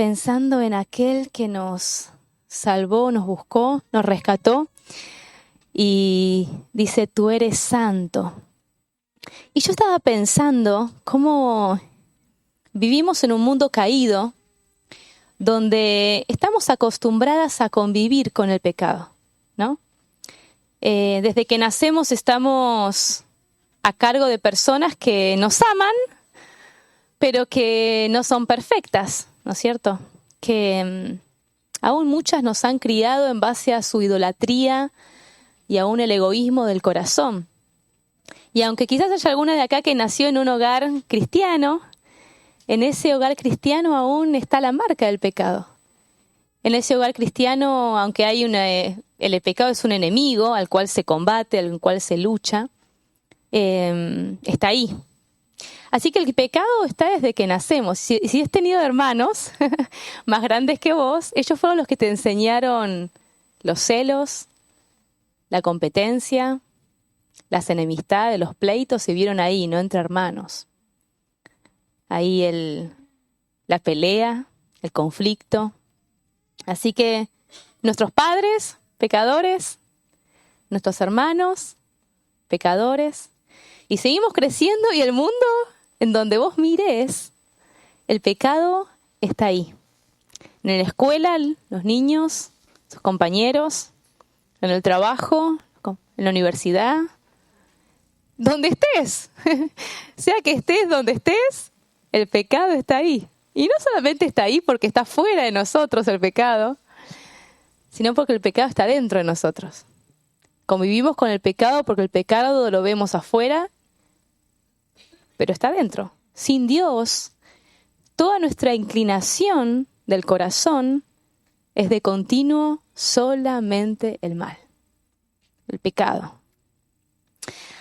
pensando en aquel que nos salvó, nos buscó, nos rescató y dice, tú eres santo. Y yo estaba pensando cómo vivimos en un mundo caído donde estamos acostumbradas a convivir con el pecado, ¿no? Desde que nacemos estamos a cargo de personas que nos aman, pero que no son perfectas, ¿no es cierto? Que aún muchas nos han criado en base a su idolatría y aún el egoísmo del corazón. Y aunque quizás haya alguna de acá que nació en un hogar cristiano, en ese hogar cristiano aún está la marca del pecado. En ese hogar cristiano, aunque hay el pecado es un enemigo al cual se combate, al cual se lucha, está ahí. Así que el pecado está desde que nacemos. Si has tenido hermanos más grandes que vos, ellos fueron los que te enseñaron los celos, la competencia, las enemistades, los pleitos se vieron ahí, no entre hermanos. Ahí la pelea, el conflicto. Así que nuestros padres, pecadores, nuestros hermanos, pecadores, y seguimos creciendo y el mundo en donde vos mires, el pecado está ahí. En la escuela, los niños, sus compañeros, en el trabajo, en la universidad, donde estés, sea que estés donde estés, el pecado está ahí. Y no solamente está ahí porque está fuera de nosotros el pecado, sino porque el pecado está dentro de nosotros. Convivimos con el pecado porque el pecado lo vemos afuera, pero está dentro. Sin Dios, toda nuestra inclinación del corazón es de continuo solamente el mal, el pecado.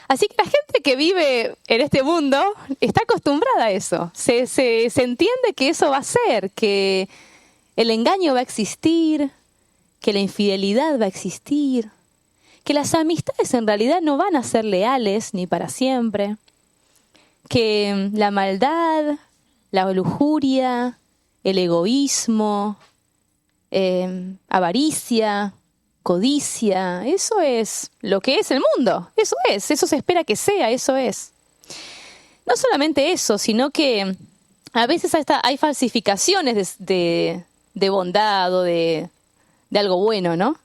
Así que la gente que vive en este mundo está acostumbrada a eso. Se entiende que eso va a ser, que el engaño va a existir, que la infidelidad va a existir, que las amistades en realidad no van a ser leales ni para siempre, que la maldad, la lujuria, el egoísmo, avaricia, codicia, eso es lo que es el mundo, eso se espera que sea, eso es. No solamente eso, sino que a veces hay falsificaciones de bondad o de algo bueno, ¿no?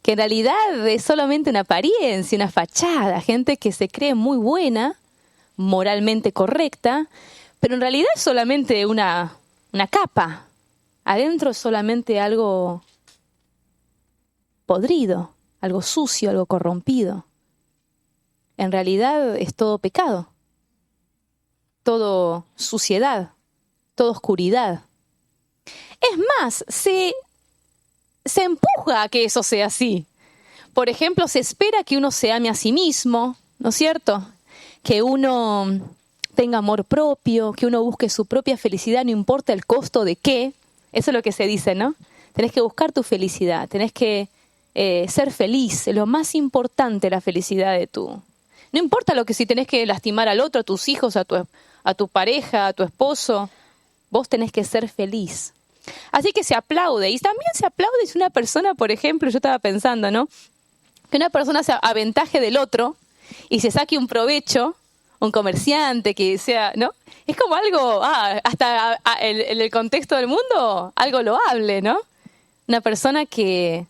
Que en realidad es solamente una apariencia, una fachada, gente que se cree muy buena, moralmente correcta, pero en realidad es solamente una capa. Adentro es solamente algo podrido, algo sucio, algo corrompido. En realidad es todo pecado, todo suciedad, todo oscuridad. Es más, se empuja a que eso sea así. Por ejemplo, se espera que uno se ame a sí mismo, ¿no es cierto? Que uno tenga amor propio, que uno busque su propia felicidad, no importa el costo de qué. Eso es lo que se dice, ¿no? Tenés que buscar tu felicidad, tenés que ser feliz, lo más importante, la felicidad de tú. No importa lo que si tenés que lastimar al otro, a tus hijos, a tu pareja, a tu esposo, vos tenés que ser feliz. Así que se aplaude, y también se aplaude si una persona, por ejemplo, yo estaba pensando, ¿no? Que una persona se aventaje del otro y se saque un provecho, un comerciante que sea, ¿no? Es como algo, hasta en el contexto del mundo, algo loable, ¿no? Una persona que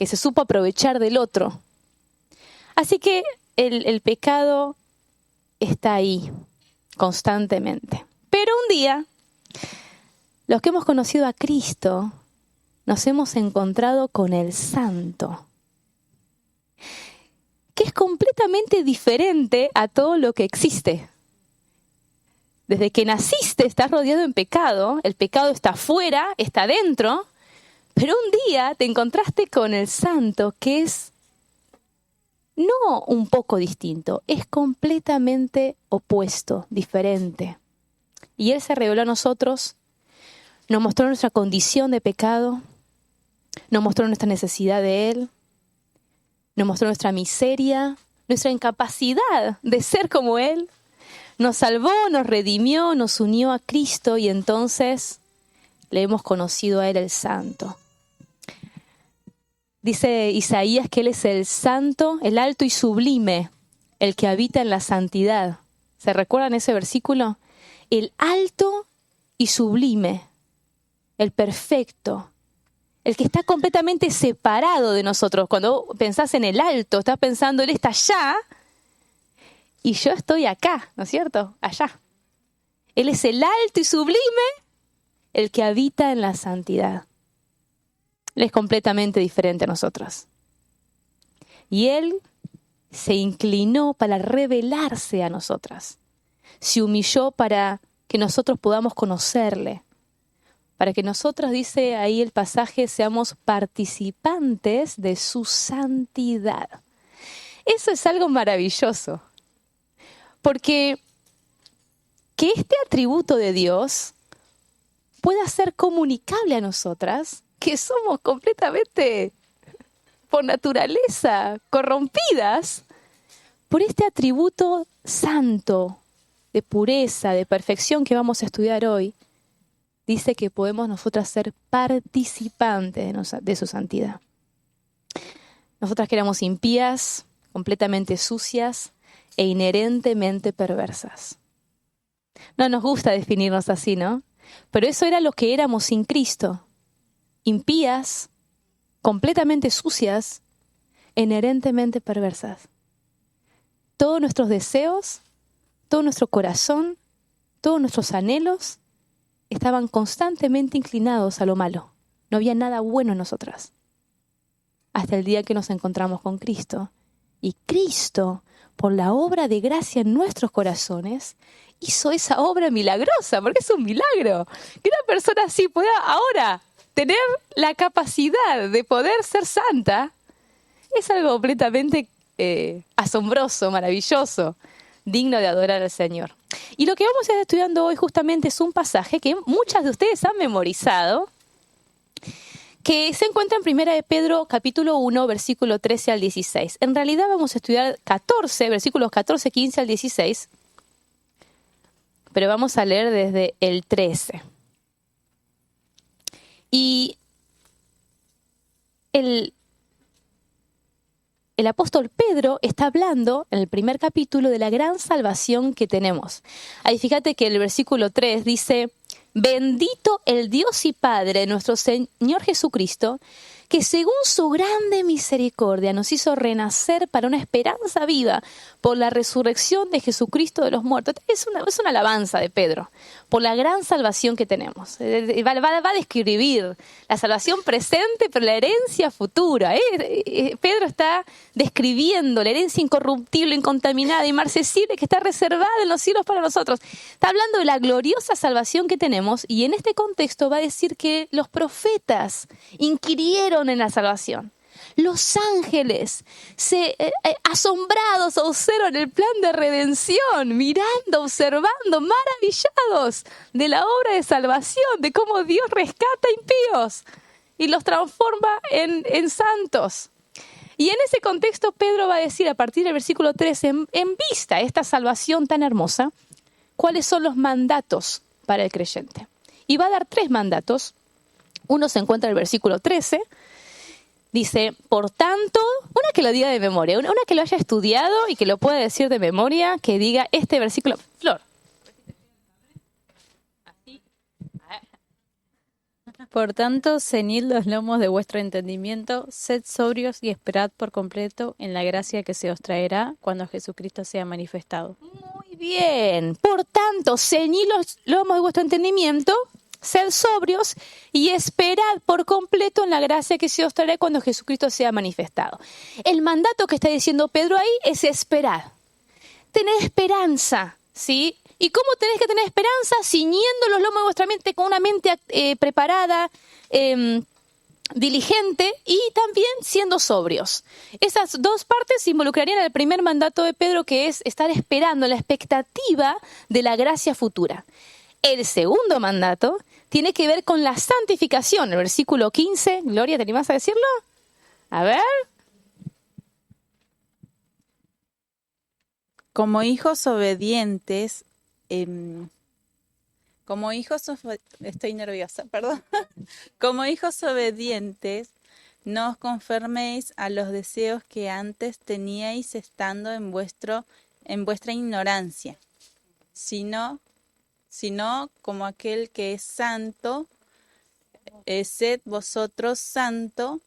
se supo aprovechar del otro. Así que el pecado está ahí constantemente. Pero un día, los que hemos conocido a Cristo, nos hemos encontrado con el Santo, que es completamente diferente a todo lo que existe. Desde que naciste estás rodeado en pecado, el pecado está afuera, está dentro, pero un día te encontraste con el Santo, que es no un poco distinto, es completamente opuesto, diferente. Y Él se reveló a nosotros, nos mostró nuestra condición de pecado, nos mostró nuestra necesidad de Él, nos mostró nuestra miseria, nuestra incapacidad de ser como Él. Nos salvó, nos redimió, nos unió a Cristo y entonces le hemos conocido a Él el Santo. Dice Isaías que Él es el Santo, el alto y sublime, el que habita en la santidad. ¿Se recuerdan ese versículo? El alto y sublime, el perfecto, el que está completamente separado de nosotros. Cuando pensás en el alto, estás pensando, Él está allá y yo estoy acá, ¿no es cierto? Allá. Él es el alto y sublime, el que habita en la santidad. Él es completamente diferente a nosotros. Y Él se inclinó para revelarse a nosotras. Se humilló para que nosotros podamos conocerle. Para que nosotros, dice ahí el pasaje, seamos participantes de su santidad. Eso es algo maravilloso. Porque que este atributo de Dios pueda ser comunicable a nosotras, que somos completamente, por naturaleza, corrompidas, por este atributo santo, de pureza, de perfección que vamos a estudiar hoy, dice que podemos nosotras ser participantes de su santidad. Nosotras que éramos impías, completamente sucias e inherentemente perversas. No nos gusta definirnos así, ¿no? Pero eso era lo que éramos sin Cristo. Impías, completamente sucias, inherentemente perversas. Todos nuestros deseos, todo nuestro corazón, todos nuestros anhelos estaban constantemente inclinados a lo malo. No había nada bueno en nosotras. Hasta el día que nos encontramos con Cristo. Y Cristo, por la obra de gracia en nuestros corazones, hizo esa obra milagrosa, porque es un milagro. Que una persona así pueda ahora tener la capacidad de poder ser santa, es algo completamente asombroso, maravilloso, digno de adorar al Señor. Y lo que vamos a estar estudiando hoy justamente es un pasaje que muchas de ustedes han memorizado, que se encuentra en 1 de Pedro, capítulo 1, versículo 13 al 16. En realidad vamos a estudiar 14, versículos 14, 15 al 16, pero vamos a leer desde el 13. Y el apóstol Pedro está hablando en el primer capítulo de la gran salvación que tenemos. Ahí fíjate que el versículo 3 dice: bendito el Dios y Padre de nuestro Señor Jesucristo, que según su grande misericordia nos hizo renacer para una esperanza viva por la resurrección de Jesucristo de los muertos. Es una alabanza de Pedro por la gran salvación que tenemos. Va a describir la salvación presente, pero la herencia futura. Pedro está describiendo la herencia incorruptible, incontaminada, inmarcesible, que está reservada en los cielos para nosotros. Está hablando de la gloriosa salvación que tenemos, y en este contexto va a decir que los profetas inquirieron en la salvación. Los ángeles, asombrados, observan el plan de redención, mirando, observando, maravillados de la obra de salvación, de cómo Dios rescata impíos y los transforma en santos. Y en ese contexto Pedro va a decir a partir del versículo 13, en vista de esta salvación tan hermosa, cuáles son los mandatos para el creyente. Y va a dar 3 mandatos. Uno se encuentra en el versículo 13. Dice, por tanto, una que lo diga de memoria, una que lo haya estudiado y que lo pueda decir de memoria, que diga este versículo. Flor. Por tanto, ceñid los lomos de vuestro entendimiento, sed sobrios y esperad por completo en la gracia que se os traerá cuando Jesucristo sea manifestado. Muy bien. Por tanto, ceñid los lomos de vuestro entendimiento, sed sobrios y esperad por completo en la gracia que se os traerá cuando Jesucristo sea manifestado. El mandato que está diciendo Pedro ahí es esperar. Tened esperanza, ¿sí? ¿Y cómo tenés que tener esperanza? Ciñendo los lomos de vuestra mente con una mente preparada, diligente y también siendo sobrios. Esas 2 partes se involucrarían en el primer mandato de Pedro, que es estar esperando, la expectativa de la gracia futura. El segundo mandato tiene que ver con la santificación. El versículo 15, Gloria, ¿te animás a decirlo? A ver. Como hijos obedientes, como hijos, estoy nerviosa, perdón. Como hijos obedientes, no os conforméis a los deseos que antes teníais estando en vuestra ignorancia, sino como aquel que es santo, sed vosotros santo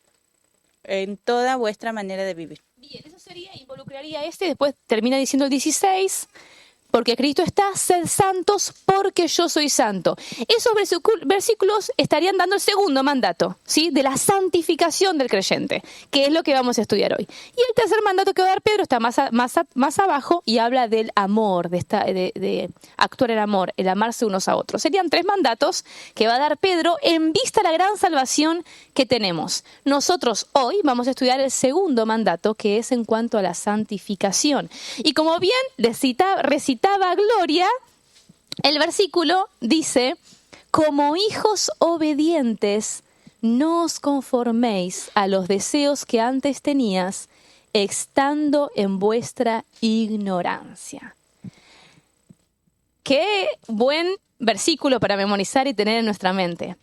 en toda vuestra manera de vivir. Bien, eso involucraría después termina diciendo el 16, porque Cristo está, sed santos porque yo soy santo. Esos versículos estarían dando el segundo mandato, ¿sí? De la santificación del creyente, que es lo que vamos a estudiar hoy. Y el tercer mandato que va a dar Pedro está más abajo y habla del amor, de actuar en amor, el amarse unos a otros. Serían 3 mandatos que va a dar Pedro en vista a la gran salvación que tenemos. Nosotros hoy vamos a estudiar el segundo mandato, que es en cuanto a la santificación. Y como bien recitaba Gloria, el versículo dice: como hijos obedientes, no os conforméis a los deseos que antes tenías, estando en vuestra ignorancia. Qué buen versículo para memorizar y tener en nuestra mente.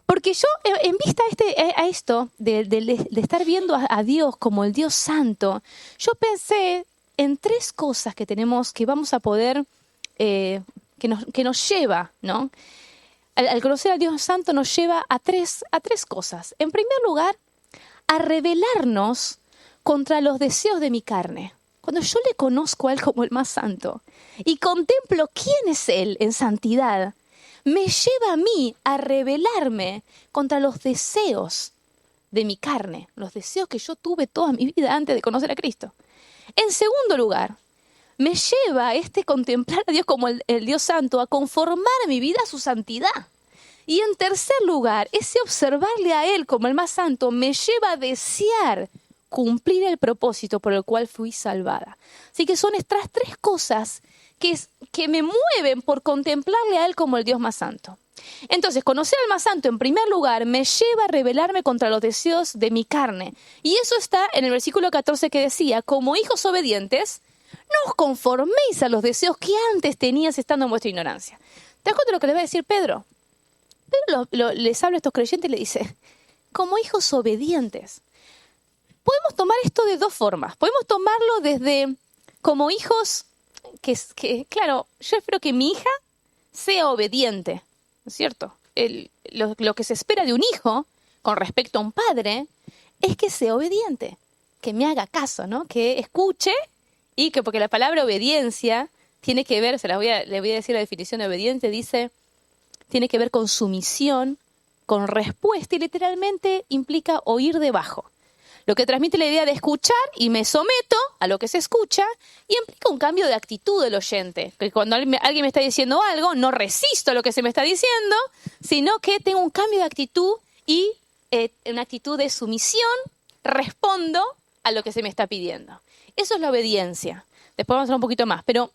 Porque yo, en vista a esto, de estar viendo a Dios como el Dios santo, yo pensé en 3 cosas que tenemos, que vamos a poder, que nos lleva, ¿no? Al conocer al Dios santo nos lleva a tres cosas. En primer lugar, a rebelarnos contra los deseos de mi carne. Cuando yo le conozco a Él como el más santo y contemplo quién es Él en santidad, me lleva a mí a rebelarme contra los deseos de mi carne, los deseos que yo tuve toda mi vida antes de conocer a Cristo. En segundo lugar, me lleva contemplar a Dios como el Dios santo a conformar mi vida a su santidad. Y en tercer lugar, ese observarle a Él como el más santo me lleva a desear cumplir el propósito por el cual fui salvada. Así que son estas 3 cosas que me mueven por contemplarle a Él como el Dios más santo. Entonces, conocer al más santo en primer lugar me lleva a rebelarme contra los deseos de mi carne. Y eso está en el versículo 14 que decía: como hijos obedientes, no os conforméis a los deseos que antes tenías estando en vuestra ignorancia. ¿Te das cuenta de lo que les va a decir Pedro? Pedro les habla a estos creyentes y le dice: como hijos obedientes. Podemos tomar esto de 2 formas. Podemos tomarlo desde como hijos que claro, yo espero que mi hija sea obediente, ¿no es cierto? Lo que se espera de un hijo con respecto a un padre es que sea obediente, que me haga caso, ¿no? Que escuche y porque la palabra obediencia tiene que ver, le voy a decir la definición de obediente, dice, tiene que ver con sumisión, con respuesta y literalmente implica oír debajo. Lo que transmite la idea de escuchar y me someto a lo que se escucha y implica un cambio de actitud del oyente. Que cuando alguien me está diciendo algo, no resisto a lo que se me está diciendo, sino que tengo un cambio de actitud y una actitud de sumisión, respondo a lo que se me está pidiendo. Eso es la obediencia. Después vamos a hablar un poquito más, pero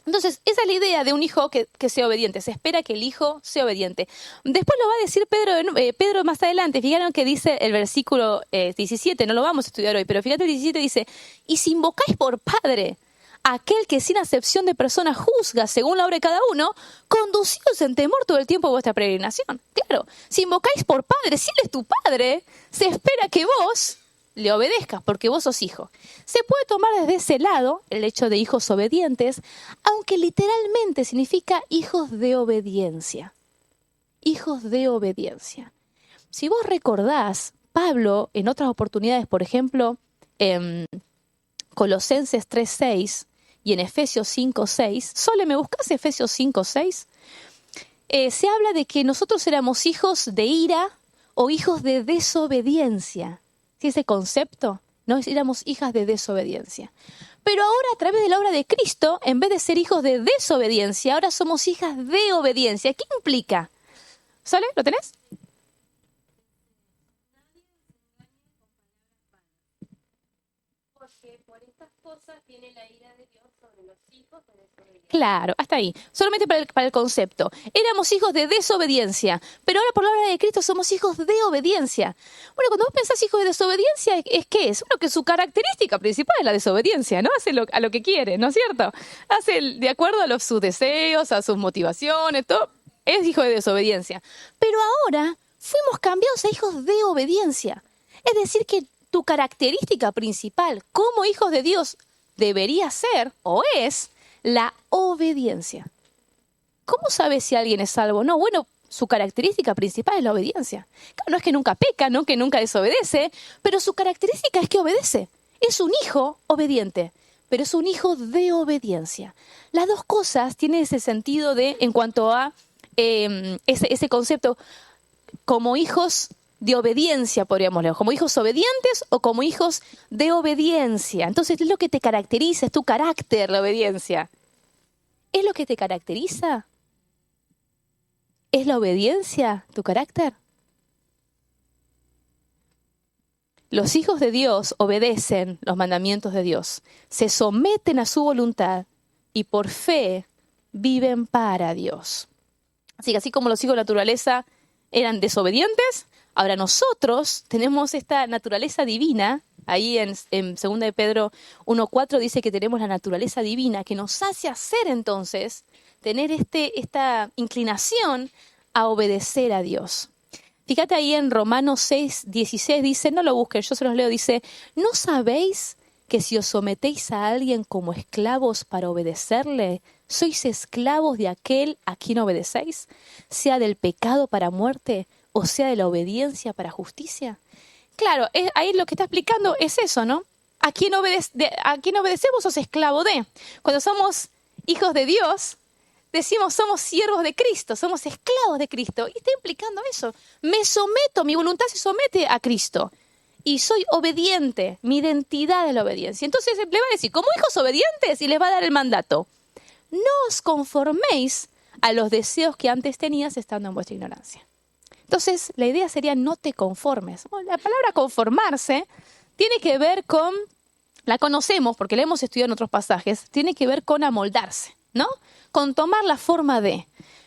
entonces, esa es la idea de un hijo que sea obediente. Se espera que el hijo sea obediente. Después lo va a decir Pedro más adelante. Fijaron que dice el versículo 17, no lo vamos a estudiar hoy, pero fíjate el 17 dice: y si invocáis por Padre a aquel que sin acepción de personas juzga según la obra de cada uno, conducíos en temor todo el tiempo de vuestra peregrinación. Claro, si invocáis por Padre, si Él es tu Padre, se espera que vos le obedezcas porque vos sos hijo. Se puede tomar desde ese lado el hecho de hijos obedientes, aunque literalmente significa hijos de obediencia. Hijos de obediencia. Si vos recordás, Pablo en otras oportunidades, por ejemplo, en Colosenses 3:6 y en Efesios 5:6, Sole, ¿me buscas Efesios 5:6? Se habla de que nosotros éramos hijos de ira o hijos de desobediencia. Ese concepto, no éramos hijas de desobediencia. Pero ahora, a través de la obra de Cristo, en vez de ser hijos de desobediencia, ahora somos hijas de obediencia. ¿Qué implica? ¿Sale? ¿Lo tenés? Porque por estas cosas viene la ira de Dios sobre los hijos de desobediencia. Claro, hasta ahí. Solamente para el concepto. Éramos hijos de desobediencia, pero ahora por la obra de Cristo somos hijos de obediencia. Bueno, cuando vos pensás hijos de desobediencia, ¿qué es? Bueno, que su característica principal es la desobediencia, ¿no? Hace a lo que quiere, ¿no es cierto? Hace de acuerdo a sus deseos, a sus motivaciones, todo. es hijo de desobediencia. Pero ahora fuimos cambiados a hijos de obediencia. Es decir, que tu característica principal como hijos de Dios debería ser o es la obediencia. ¿Cómo sabes si alguien es salvo? No, bueno, su característica principal es la obediencia. Claro, no es que nunca peca, no que nunca desobedece, pero su característica es que obedece. Es un hijo obediente, pero es un hijo de obediencia. Las dos cosas tienen ese sentido de, en cuanto a ese concepto, como hijos de obediencia, podríamos leer, como hijos obedientes o como hijos de obediencia. Entonces, es lo que te caracteriza, es tu carácter, la obediencia. ¿Es lo que te caracteriza? ¿Es la obediencia tu carácter? Los hijos de Dios obedecen los mandamientos de Dios, se someten a su voluntad y por fe viven para Dios. Así que así como los hijos de la naturaleza eran desobedientes, ahora nosotros tenemos esta naturaleza divina. Ahí en 2 de Pedro 1:4 dice que tenemos la naturaleza divina que nos hace hacer entonces, tener esta inclinación a obedecer a Dios. Fíjate ahí en Romanos 6:16 dice, no lo busquen, yo se los leo, dice, ¿no sabéis que si os sometéis a alguien como esclavos para obedecerle, sois esclavos de aquel a quien obedecéis, sea del pecado para muerte o sea de la obediencia para justicia? Claro, ahí lo que está explicando es eso, ¿no? ¿A quién obedecemos sos esclavo de? Cuando somos hijos de Dios, decimos somos siervos de Cristo, somos esclavos de Cristo. Y está implicando eso. Me someto, mi voluntad se somete a Cristo. Y soy obediente, mi identidad es la obediencia. Entonces le va a decir, como hijos obedientes, y les va a dar el mandato. No os conforméis a los deseos que antes tenías estando en vuestra ignorancia. Entonces, la idea sería no te conformes. La palabra conformarse tiene que ver con, la conocemos porque la hemos estudiado en otros pasajes, tiene que ver con amoldarse, ¿no? Con tomar la forma de.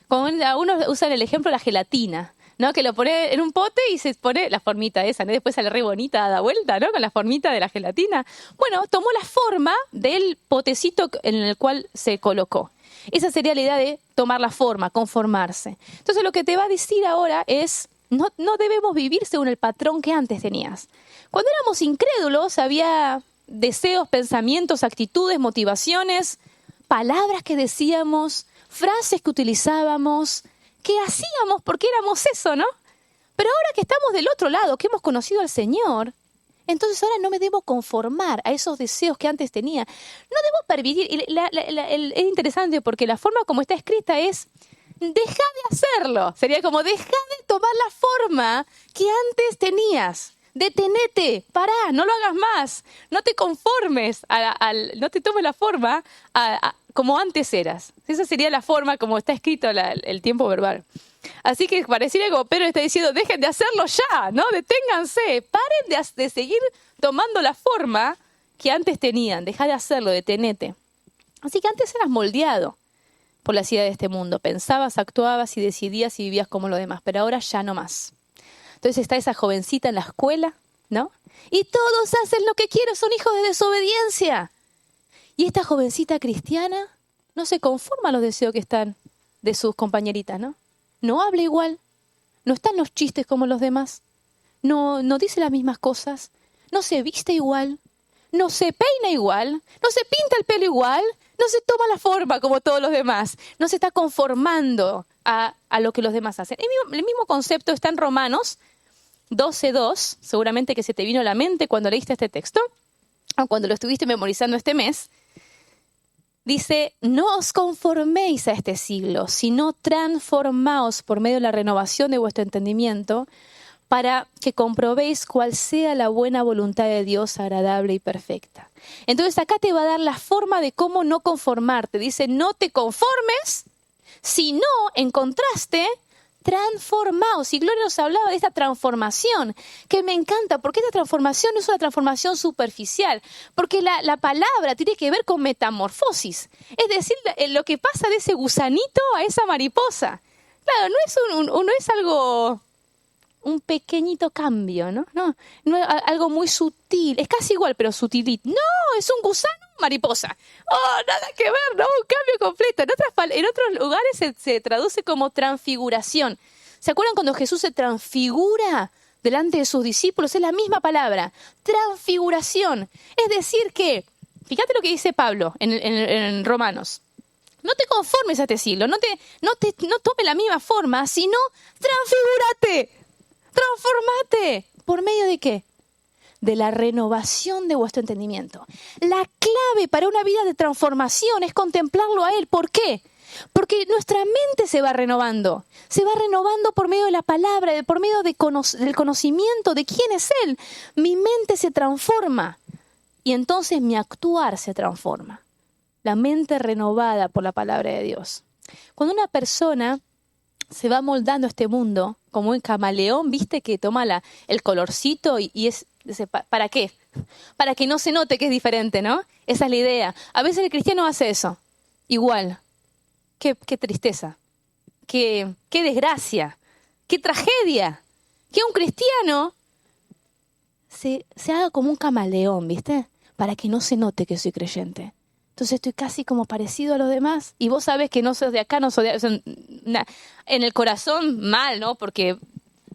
Algunos usan el ejemplo de la gelatina, ¿no? Que lo pone en un pote y se pone la formita esa, ¿no? Después sale re bonita, da vuelta, ¿no? Con la formita de la gelatina. Bueno, tomó la forma del potecito en el cual se colocó. Esa sería la idea de tomar la forma, conformarse. Entonces lo que te va a decir ahora es, no debemos vivir según el patrón que antes tenías. Cuando éramos incrédulos había deseos, pensamientos, actitudes, motivaciones, palabras que decíamos, frases que utilizábamos, que hacíamos porque éramos eso, ¿no? Pero ahora que estamos del otro lado, que hemos conocido al Señor, entonces ahora no me debo conformar a esos deseos que antes tenía. No debo permitir. Es interesante porque la forma como está escrita es, deja de hacerlo. Sería como, deja de tomar la forma que antes tenías. Detenete, pará, no lo hagas más. No te conformes, no te tomes la forma como antes eras. Esa sería la forma como está escrito el tiempo verbal. Así que pareciera como Pedro está diciendo, dejen de hacerlo ya, ¿no? Deténganse, paren de seguir tomando la forma que antes tenían. Deja de hacerlo, detenete. Así que antes eras moldeado por la ideas de este mundo. Pensabas, actuabas y decidías y vivías como los demás, pero ahora ya no más. Entonces está esa jovencita en la escuela, ¿no? Y todos hacen lo que quieren, son hijos de desobediencia. Y esta jovencita cristiana no se conforma a los deseos que están de sus compañeritas, ¿no? No habla igual, no están los chistes como los demás, no dice las mismas cosas, no se viste igual, no se peina igual, no se pinta el pelo igual, no se toma la forma como todos los demás, no se está conformando a lo que los demás hacen. El mismo concepto está en Romanos 12:2, seguramente que se te vino a la mente cuando leíste este texto, o cuando lo estuviste memorizando este mes. Dice, no os conforméis a este siglo, sino transformaos por medio de la renovación de vuestro entendimiento para que comprobéis cuál sea la buena voluntad de Dios agradable y perfecta. Entonces acá te va a dar la forma de cómo no conformarte. Dice, no te conformes, sino en contraste, transformaos. Y Gloria nos hablaba de esta transformación, que me encanta, porque esta transformación no es una transformación superficial, porque la palabra tiene que ver con metamorfosis, es decir, lo que pasa de ese gusanito a esa mariposa. Claro, no es algo, un pequeñito cambio, ¿no? No es algo muy sutil, es casi igual, pero sutilito. No, es un gusano mariposa. Oh, nada que ver, ¿no? Un cambio completo. En otros lugares se traduce como transfiguración. ¿Se acuerdan cuando Jesús se transfigura delante de sus discípulos? Es la misma palabra, transfiguración. Es decir que, fíjate lo que dice Pablo en Romanos. No te conformes a este siglo, no tome la misma forma, sino transfigúrate, transformate. ¿Por medio de qué? De la renovación de vuestro entendimiento. La clave para una vida de transformación es contemplarlo a Él. ¿Por qué? Porque nuestra mente se va renovando por medio de la palabra, por medio del conocimiento de quién es Él. Mi mente se transforma y entonces mi actuar se transforma. La mente renovada por la palabra de Dios. Cuando una persona se va moldando a este mundo, como un camaleón, viste que toma el colorcito y es... ¿Para qué? Para que no se note que es diferente, ¿no? Esa es la idea. A veces el cristiano hace eso. Igual. Qué tristeza. Qué desgracia. Qué tragedia. Que un cristiano se haga como un camaleón, ¿viste? Para que no se note que soy creyente. Entonces estoy casi como parecido a los demás. Y vos sabés que no sos de acá, no sos de... en el corazón, mal, ¿no? Porque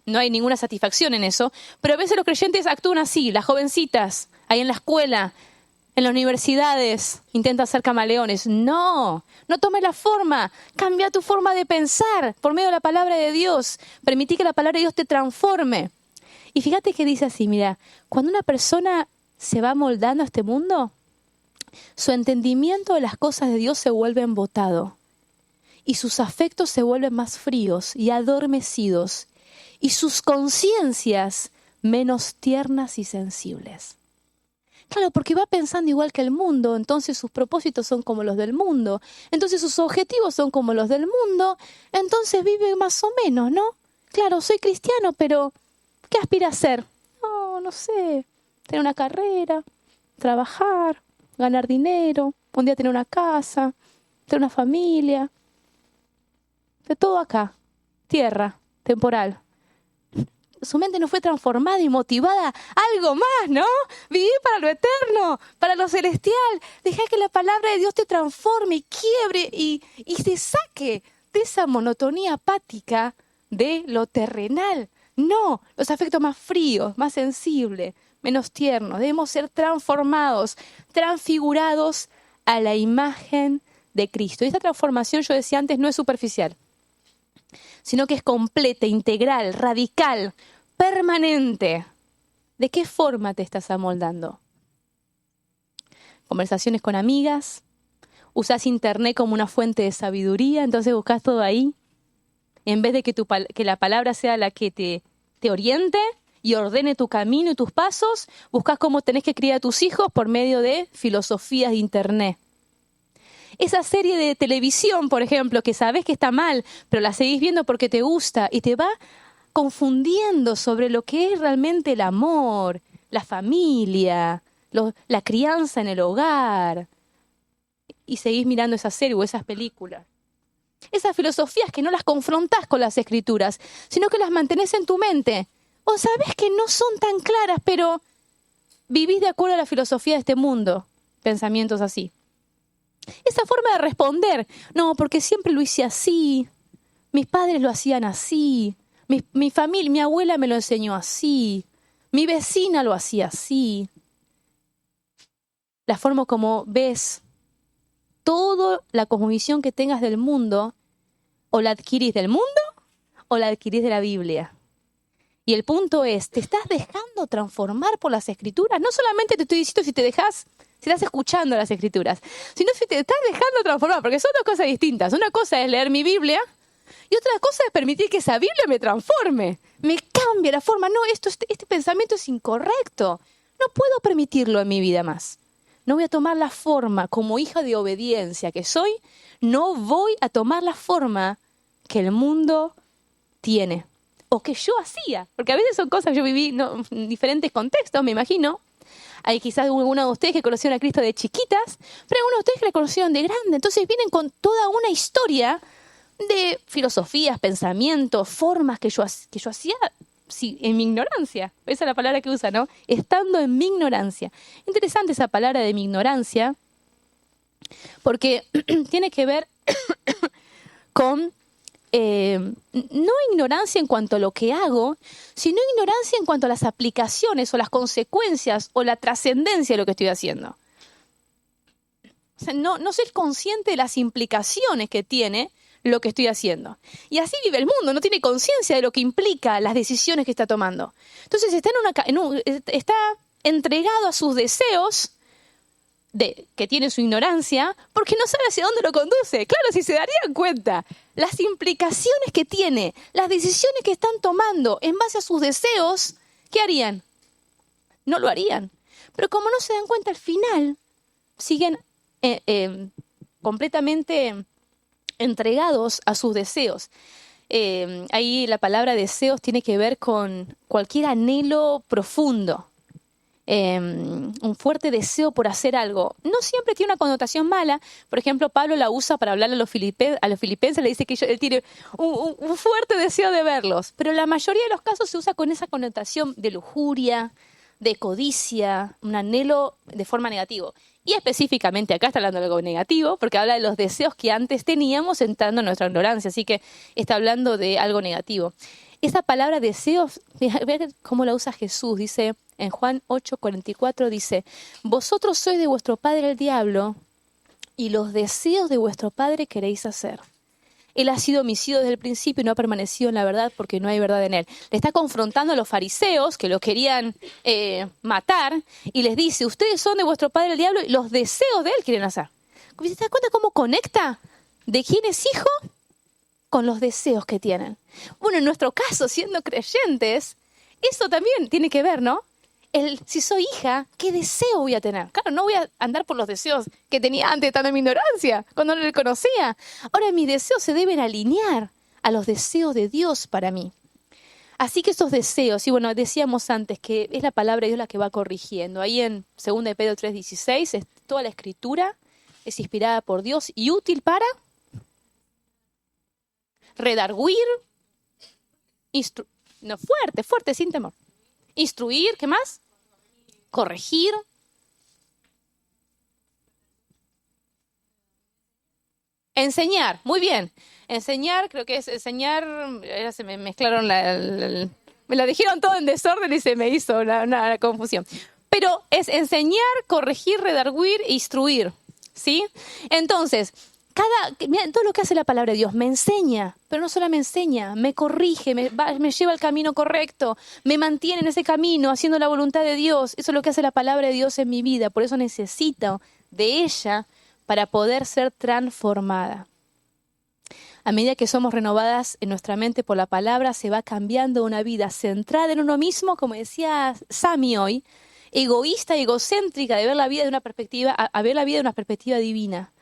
no hay ninguna satisfacción en eso. Pero a veces los creyentes actúan así. Las jovencitas, ahí en la escuela, en las universidades, intentan ser camaleones. No tomes la forma. Cambia tu forma de pensar por medio de la palabra de Dios. Permití que la palabra de Dios te transforme. Y fíjate que dice así, mira, cuando una persona se va moldando a este mundo, su entendimiento de las cosas de Dios se vuelve embotado. Y sus afectos se vuelven más fríos y adormecidos. Y sus conciencias menos tiernas y sensibles. Claro, porque va pensando igual que el mundo, entonces sus propósitos son como los del mundo, entonces sus objetivos son como los del mundo, entonces vive más o menos, ¿no? Claro, soy cristiano, pero ¿qué aspira a ser? No sé, tener una carrera, trabajar, ganar dinero, un día tener una casa, tener una familia, de todo acá, tierra, temporal. Su mente no fue transformada y motivada a algo más, ¿no? Vivir para lo eterno, para lo celestial. Deja que la palabra de Dios te transforme y quiebre y te saque de esa monotonía apática de lo terrenal. No, los afectos más fríos, más sensibles, menos tiernos. Debemos ser transformados, transfigurados a la imagen de Cristo. Y esta transformación, yo decía antes, no es superficial, sino que es completa, integral, radical, permanente. ¿De qué forma te estás amoldando? Conversaciones con amigas, usás internet como una fuente de sabiduría, entonces buscas todo ahí. En vez de que la palabra sea la que te oriente y ordene tu camino y tus pasos, buscas cómo tenés que criar a tus hijos por medio de filosofías de internet. Esa serie de televisión, por ejemplo, que sabes que está mal, pero la seguís viendo porque te gusta y te va confundiendo sobre lo que es realmente el amor, la familia, la crianza en el hogar. Y seguís mirando esa serie o esas películas. Esas filosofías que no las confrontás con las escrituras, sino que las mantenés en tu mente. O sabés que no son tan claras, pero vivís de acuerdo a la filosofía de este mundo. Pensamientos así. Esa forma de responder, no, porque siempre lo hice así, mis padres lo hacían así, mi familia, mi abuela me lo enseñó así, mi vecina lo hacía así. La forma como ves toda la cosmovisión que tengas del mundo, o la adquirís del mundo o la adquirís de la Biblia. Y el punto es, ¿te estás dejando transformar por las Escrituras? No solamente te estoy diciendo si estás escuchando las Escrituras, sino si te estás dejando transformar, porque son dos cosas distintas. Una cosa es leer mi Biblia y otra cosa es permitir que esa Biblia me transforme, me cambie la forma. No, este pensamiento es incorrecto. No puedo permitirlo en mi vida más. No voy a tomar la forma como hija de obediencia que soy, no voy a tomar la forma que el mundo tiene o que yo hacía, porque a veces son cosas que yo viví en diferentes contextos, me imagino. Hay quizás algunos de ustedes que conocieron a Cristo de chiquitas, pero algunos de ustedes que le conocieron de grande. Entonces vienen con toda una historia de filosofías, pensamientos, formas que yo hacía en mi ignorancia. Esa es la palabra que usa, ¿no? Estando en mi ignorancia. Interesante esa palabra de mi ignorancia, Porque tiene que ver con no ignorancia en cuanto a lo que hago, sino ignorancia en cuanto a las aplicaciones o las consecuencias o la trascendencia de lo que estoy haciendo. O sea, no soy consciente de las implicaciones que tiene lo que estoy haciendo. Y así vive el mundo, no tiene conciencia de lo que implica las decisiones que está tomando. Entonces está entregado a sus deseos que tiene su ignorancia, porque no sabe hacia dónde lo conduce. Claro, si se darían cuenta, las implicaciones que tiene, las decisiones que están tomando en base a sus deseos, ¿qué harían? No lo harían. Pero como no se dan cuenta, al final siguen completamente entregados a sus deseos. Ahí la palabra deseos tiene que ver con cualquier anhelo profundo. Un fuerte deseo por hacer algo. No siempre tiene una connotación mala. Por ejemplo, Pablo la usa para hablar a los filipenses, le dice que él tiene un fuerte deseo de verlos. Pero en la mayoría de los casos se usa con esa connotación de lujuria, de codicia, un anhelo de forma negativa. Y específicamente acá está hablando de algo negativo, porque habla de los deseos que antes teníamos entrando en nuestra ignorancia. Así que está hablando de algo negativo. Esa palabra deseos, vean cómo la usa Jesús. Dice en Juan 8:44, dice: vosotros sois de vuestro padre el diablo, y los deseos de vuestro padre queréis hacer. Él ha sido homicida desde el principio y no ha permanecido en la verdad porque no hay verdad en él. Le está confrontando a los fariseos que lo querían matar y les dice: ustedes son de vuestro padre el diablo y los deseos de él quieren hacer. ¿Se dan cuenta cómo conecta de quién es hijo con los deseos que tienen? Bueno, en nuestro caso, siendo creyentes, eso también tiene que ver, ¿no? Si soy hija, ¿qué deseo voy a tener? Claro, no voy a andar por los deseos que tenía antes, estando en mi ignorancia, cuando no le conocía. Ahora mis deseos se deben alinear a los deseos de Dios para mí. Así que esos deseos, y bueno, decíamos antes que es la palabra de Dios la que va corrigiendo. Ahí en 2 de Pedro 3:16, toda la escritura es inspirada por Dios y útil para redarguir, fuerte, sin temor. Instruir, ¿qué más? Corregir. Enseñar, muy bien. Enseñar, creo que es enseñar, se me mezclaron me lo dijeron todo en desorden y se me hizo una confusión. Pero es enseñar, corregir, redarguir e instruir, ¿sí? Entonces, miren, todo lo que hace la palabra de Dios me enseña, pero no solo me enseña, me corrige, me lleva al camino correcto, me mantiene en ese camino haciendo la voluntad de Dios. Eso es lo que hace la palabra de Dios en mi vida. Por eso necesito de ella para poder ser transformada. A medida que somos renovadas en nuestra mente por la palabra, se va cambiando una vida centrada en uno mismo, como decía Sami hoy, egoísta y egocéntrica de ver la vida de una perspectiva, a ver la vida de una perspectiva divina.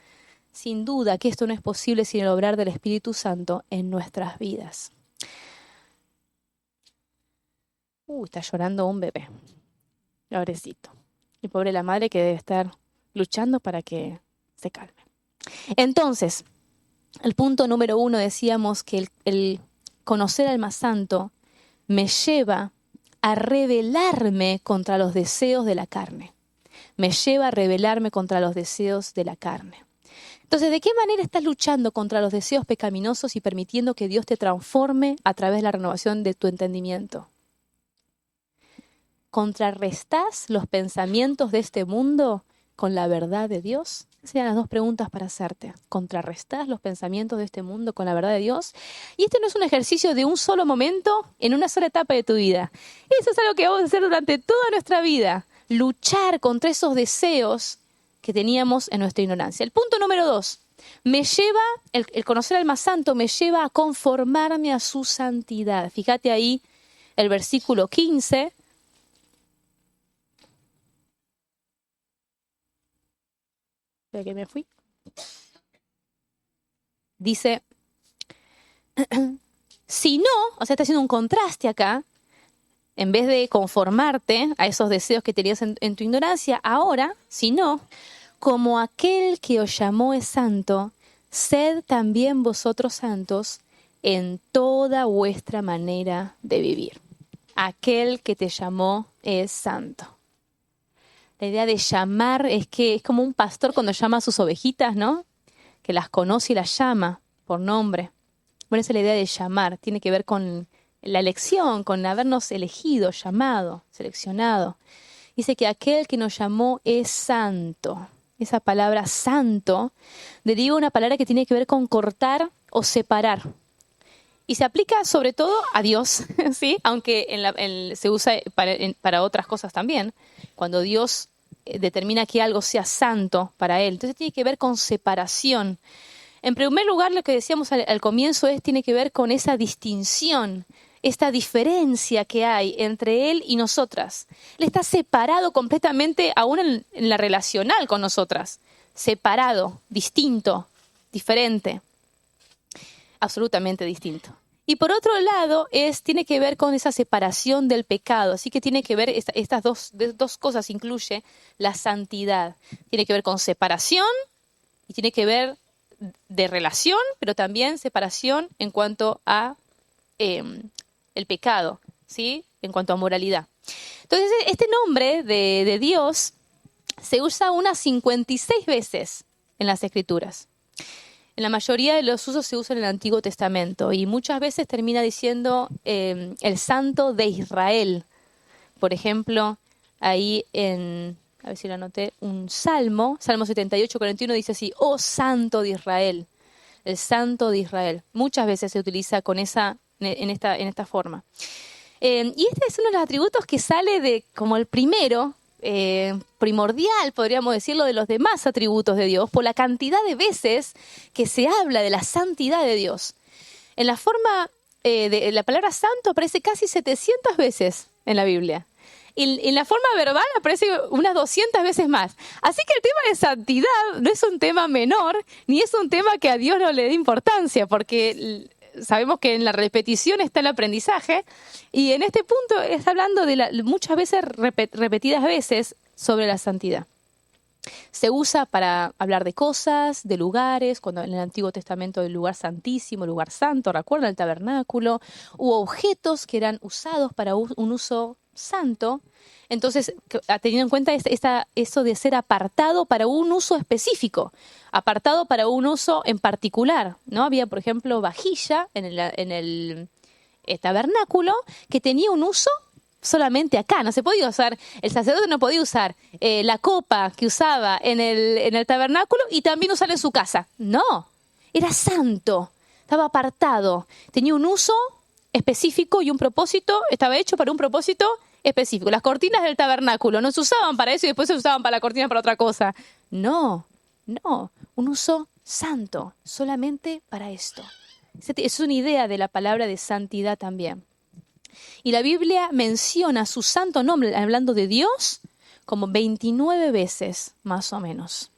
Sin duda que esto no es posible sin el obrar del Espíritu Santo en nuestras vidas. Está llorando un bebé. Pobrecito. Y pobre la madre que debe estar luchando para que se calme. Entonces, el punto número 1 decíamos que el conocer al más santo me lleva a rebelarme contra los deseos de la carne. Me lleva a rebelarme contra los deseos de la carne. Entonces, ¿de qué manera estás luchando contra los deseos pecaminosos y permitiendo que Dios te transforme a través de la renovación de tu entendimiento? ¿Contrarrestás los pensamientos de este mundo con la verdad de Dios? Esas serían las dos preguntas para hacerte. ¿Contrarrestás los pensamientos de este mundo con la verdad de Dios? Y este no es un ejercicio de un solo momento en una sola etapa de tu vida. Eso es algo que vamos a hacer durante toda nuestra vida. Luchar contra esos deseos que teníamos en nuestra ignorancia. El punto número 2, el conocer al más santo me lleva a conformarme a su santidad. Fíjate ahí el versículo 15. Espera que me fui. Dice, si no, o sea, está haciendo un contraste acá, en vez de conformarte a esos deseos que tenías en tu ignorancia, ahora, si no, como aquel que os llamó es santo, sed también vosotros santos en toda vuestra manera de vivir. Aquel que te llamó es santo. La idea de llamar es que es como un pastor cuando llama a sus ovejitas, ¿no? Que las conoce y las llama por nombre. Bueno, esa es la idea de llamar. Tiene que ver con la elección, con habernos elegido, llamado, seleccionado. Dice que aquel que nos llamó es santo. Esa palabra santo deriva una palabra que tiene que ver con cortar o separar. Y se aplica sobre todo a Dios, ¿sí? Aunque se usa para otras cosas también. Cuando Dios determina que algo sea santo para Él. Entonces tiene que ver con separación. En primer lugar, lo que decíamos al comienzo tiene que ver con esa distinción, esta diferencia que hay entre Él y nosotras. Él está separado completamente, aún en la relacional con nosotras. Separado, distinto, diferente. Absolutamente distinto. Y por otro lado, tiene que ver con esa separación del pecado. Así que tiene que ver, estas dos cosas incluye la santidad. Tiene que ver con separación y tiene que ver de relación, pero también separación en cuanto a el pecado, ¿sí? En cuanto a moralidad. Entonces, este nombre de Dios se usa unas 56 veces en las Escrituras. En la mayoría de los usos se usa en el Antiguo Testamento y muchas veces termina diciendo el Santo de Israel. Por ejemplo, ahí a ver si lo anoté, un Salmo 78, 41 dice así: oh Santo de Israel, el Santo de Israel. Muchas veces se utiliza en esta forma. Y este es uno de los atributos que sale como el primero, primordial, podríamos decirlo, de los demás atributos de Dios, por la cantidad de veces que se habla de la santidad de Dios. En la forma de la palabra santo aparece casi 700 veces en la Biblia. Y en la forma verbal aparece unas 200 veces más. Así que el tema de santidad no es un tema menor, ni es un tema que a Dios no le dé importancia, porque sabemos que en la repetición está el aprendizaje, y en este punto está hablando de muchas veces, repetidas veces, sobre la santidad. Se usa para hablar de cosas, de lugares, cuando en el Antiguo Testamento el lugar santísimo, el lugar santo, recuerda el tabernáculo, u objetos que eran usados para un uso santo. Entonces, teniendo en cuenta eso de ser apartado para un uso específico, apartado para un uso en particular, ¿no? Había, por ejemplo, vajilla en el tabernáculo que tenía un uso solamente acá. No se podía usar, el sacerdote no podía usar la copa que usaba en el tabernáculo y también usarla en su casa. No, era santo, estaba apartado, tenía un uso específico y un propósito, estaba hecho para un propósito específico. Las cortinas del tabernáculo no se usaban para eso y después se usaban para la cortina para otra cosa. No, un uso santo, solamente para esto. Es una idea de la palabra de santidad también. Y la Biblia menciona su santo nombre, hablando de Dios, como 29 veces, más o menos.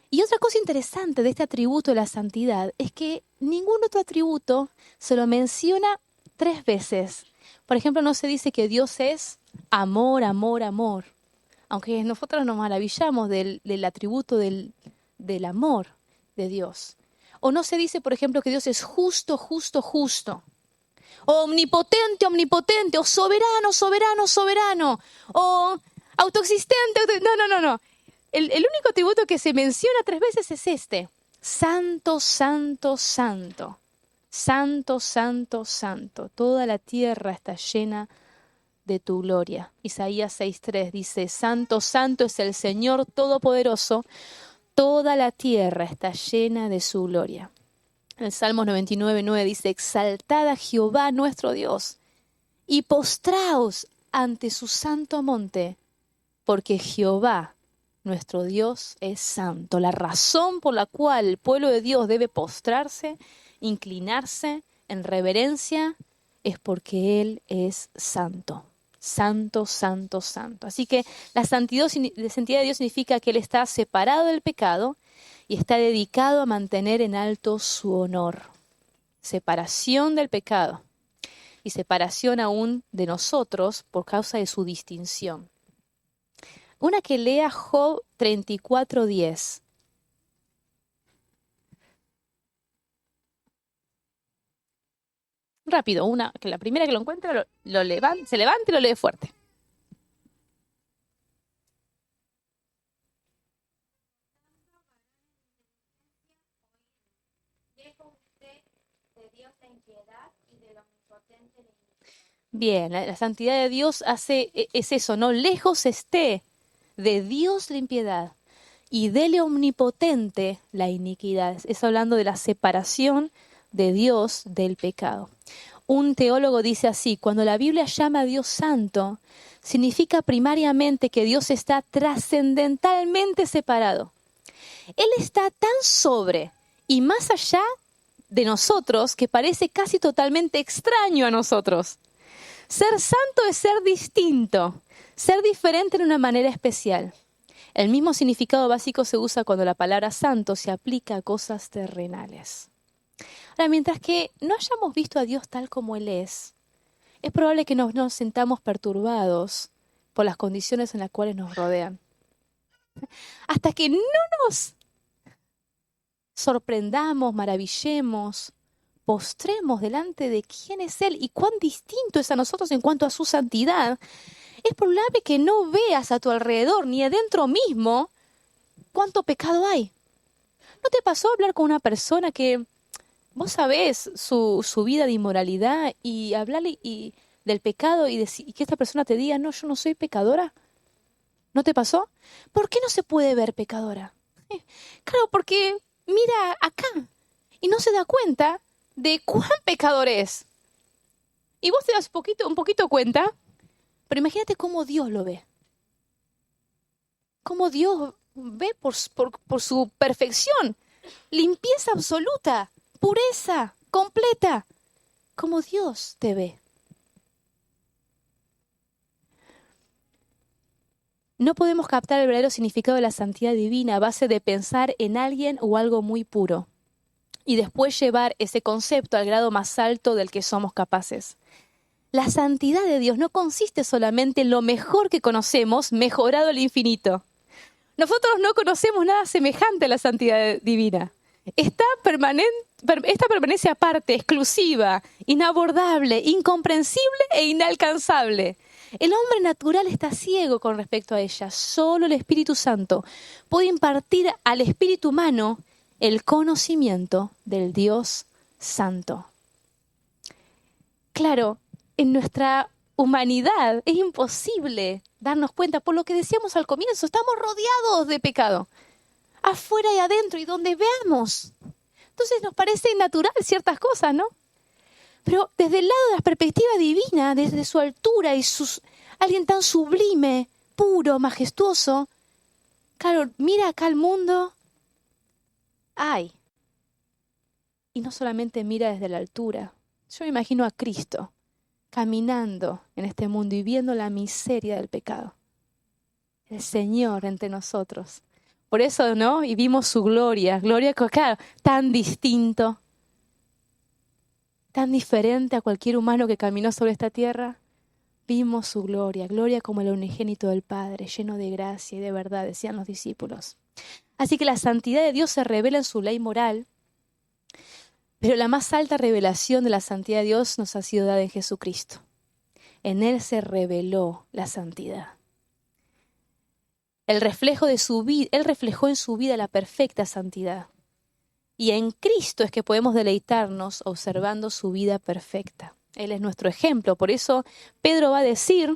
Y otra cosa interesante de este atributo de la santidad es que ningún otro atributo se lo menciona 3 veces. Por ejemplo, no se dice que Dios es amor, amor, amor. Aunque nosotros nos maravillamos del atributo del amor de Dios. O no se dice, por ejemplo, que Dios es justo, justo, justo. O omnipotente, omnipotente. O soberano, soberano, soberano. O autoexistente. No. El único atributo que se menciona 3 veces es este. Santo, santo, santo. Santo, santo, santo. Toda la tierra está llena de tu gloria. Isaías 6:3 dice: santo, santo es el Señor Todopoderoso. Toda la tierra está llena de su gloria. El Salmo 99:9 dice: exaltad a Jehová nuestro Dios y postraos ante su santo monte, porque Jehová nuestro Dios es santo. La razón por la cual el pueblo de Dios debe postrarse, inclinarse en reverencia, es porque Él es santo. Santo, santo, santo. Así que la santidad de Dios significa que Él está separado del pecado y está dedicado a mantener en alto su honor. Separación del pecado y separación aún de nosotros por causa de su distinción. Una que lea Job 34:10. Rápido, que la primera que lo encuentre se levante y lo lee fuerte. Bien, la santidad de Dios es eso, ¿no? Lejos esté de Dios la impiedad y del omnipotente la iniquidad. Es hablando de la separación de Dios del pecado. Un teólogo dice así: cuando la Biblia llama a Dios santo, significa primariamente que Dios está trascendentalmente separado. Él está tan sobre y más allá de nosotros que parece casi totalmente extraño a nosotros. Ser santo es ser distinto, ser diferente en una manera especial. El mismo significado básico se usa cuando la palabra santo se aplica a cosas terrenales. Ahora, mientras que no hayamos visto a Dios tal como Él es probable que nos sintamos perturbados por las condiciones en las cuales nos rodean. Hasta que no nos sorprendamos, maravillemos, postremos delante de quién es Él y cuán distinto es a nosotros en cuanto a su santidad, es probable que no veas a tu alrededor ni adentro mismo cuánto pecado hay. ¿No te pasó hablar con una persona que vos sabés su vida de inmoralidad y hablarle del pecado y que esta persona te diga, no, yo no soy pecadora? ¿No te pasó? ¿Por qué no se puede ver pecadora? Claro, porque mira acá y no se da cuenta de cuán pecador es. Y vos te das un poquito cuenta, pero imagínate cómo Dios lo ve. Cómo Dios ve por su perfección, limpieza absoluta, pureza completa, como Dios te ve. No podemos captar el verdadero significado de la santidad divina a base de pensar en alguien o algo muy puro y después llevar ese concepto al grado más alto del que somos capaces. La santidad de Dios no consiste solamente en lo mejor que conocemos, mejorado al infinito. Nosotros no conocemos nada semejante a la santidad divina. Esta permanece aparte, exclusiva, inabordable, incomprensible e inalcanzable. El hombre natural está ciego con respecto a ella. Solo el Espíritu Santo puede impartir al espíritu humano el conocimiento del Dios Santo. Claro, en nuestra humanidad es imposible darnos cuenta, por lo que decíamos al comienzo, estamos rodeados de pecado, afuera y adentro y donde veamos. Entonces nos parece natural ciertas cosas, ¿no? Pero desde el lado de la perspectiva divina, desde su altura y alguien tan sublime, puro, majestuoso, claro, mira acá al mundo, ¡ay! Y no solamente mira desde la altura. Yo me imagino a Cristo caminando en este mundo y viendo la miseria del pecado. El Señor entre nosotros. Por eso, ¿no? Y vimos su gloria, claro, tan distinto, tan diferente a cualquier humano que caminó sobre esta tierra. Vimos su gloria como el unigénito del Padre, lleno de gracia y de verdad, decían los discípulos. Así que la santidad de Dios se revela en su ley moral, pero la más alta revelación de la santidad de Dios nos ha sido dada en Jesucristo. En Él se reveló la santidad. Él reflejó en su vida la perfecta santidad. Y en Cristo es que podemos deleitarnos observando su vida perfecta. Él es nuestro ejemplo. Por eso Pedro va a decir,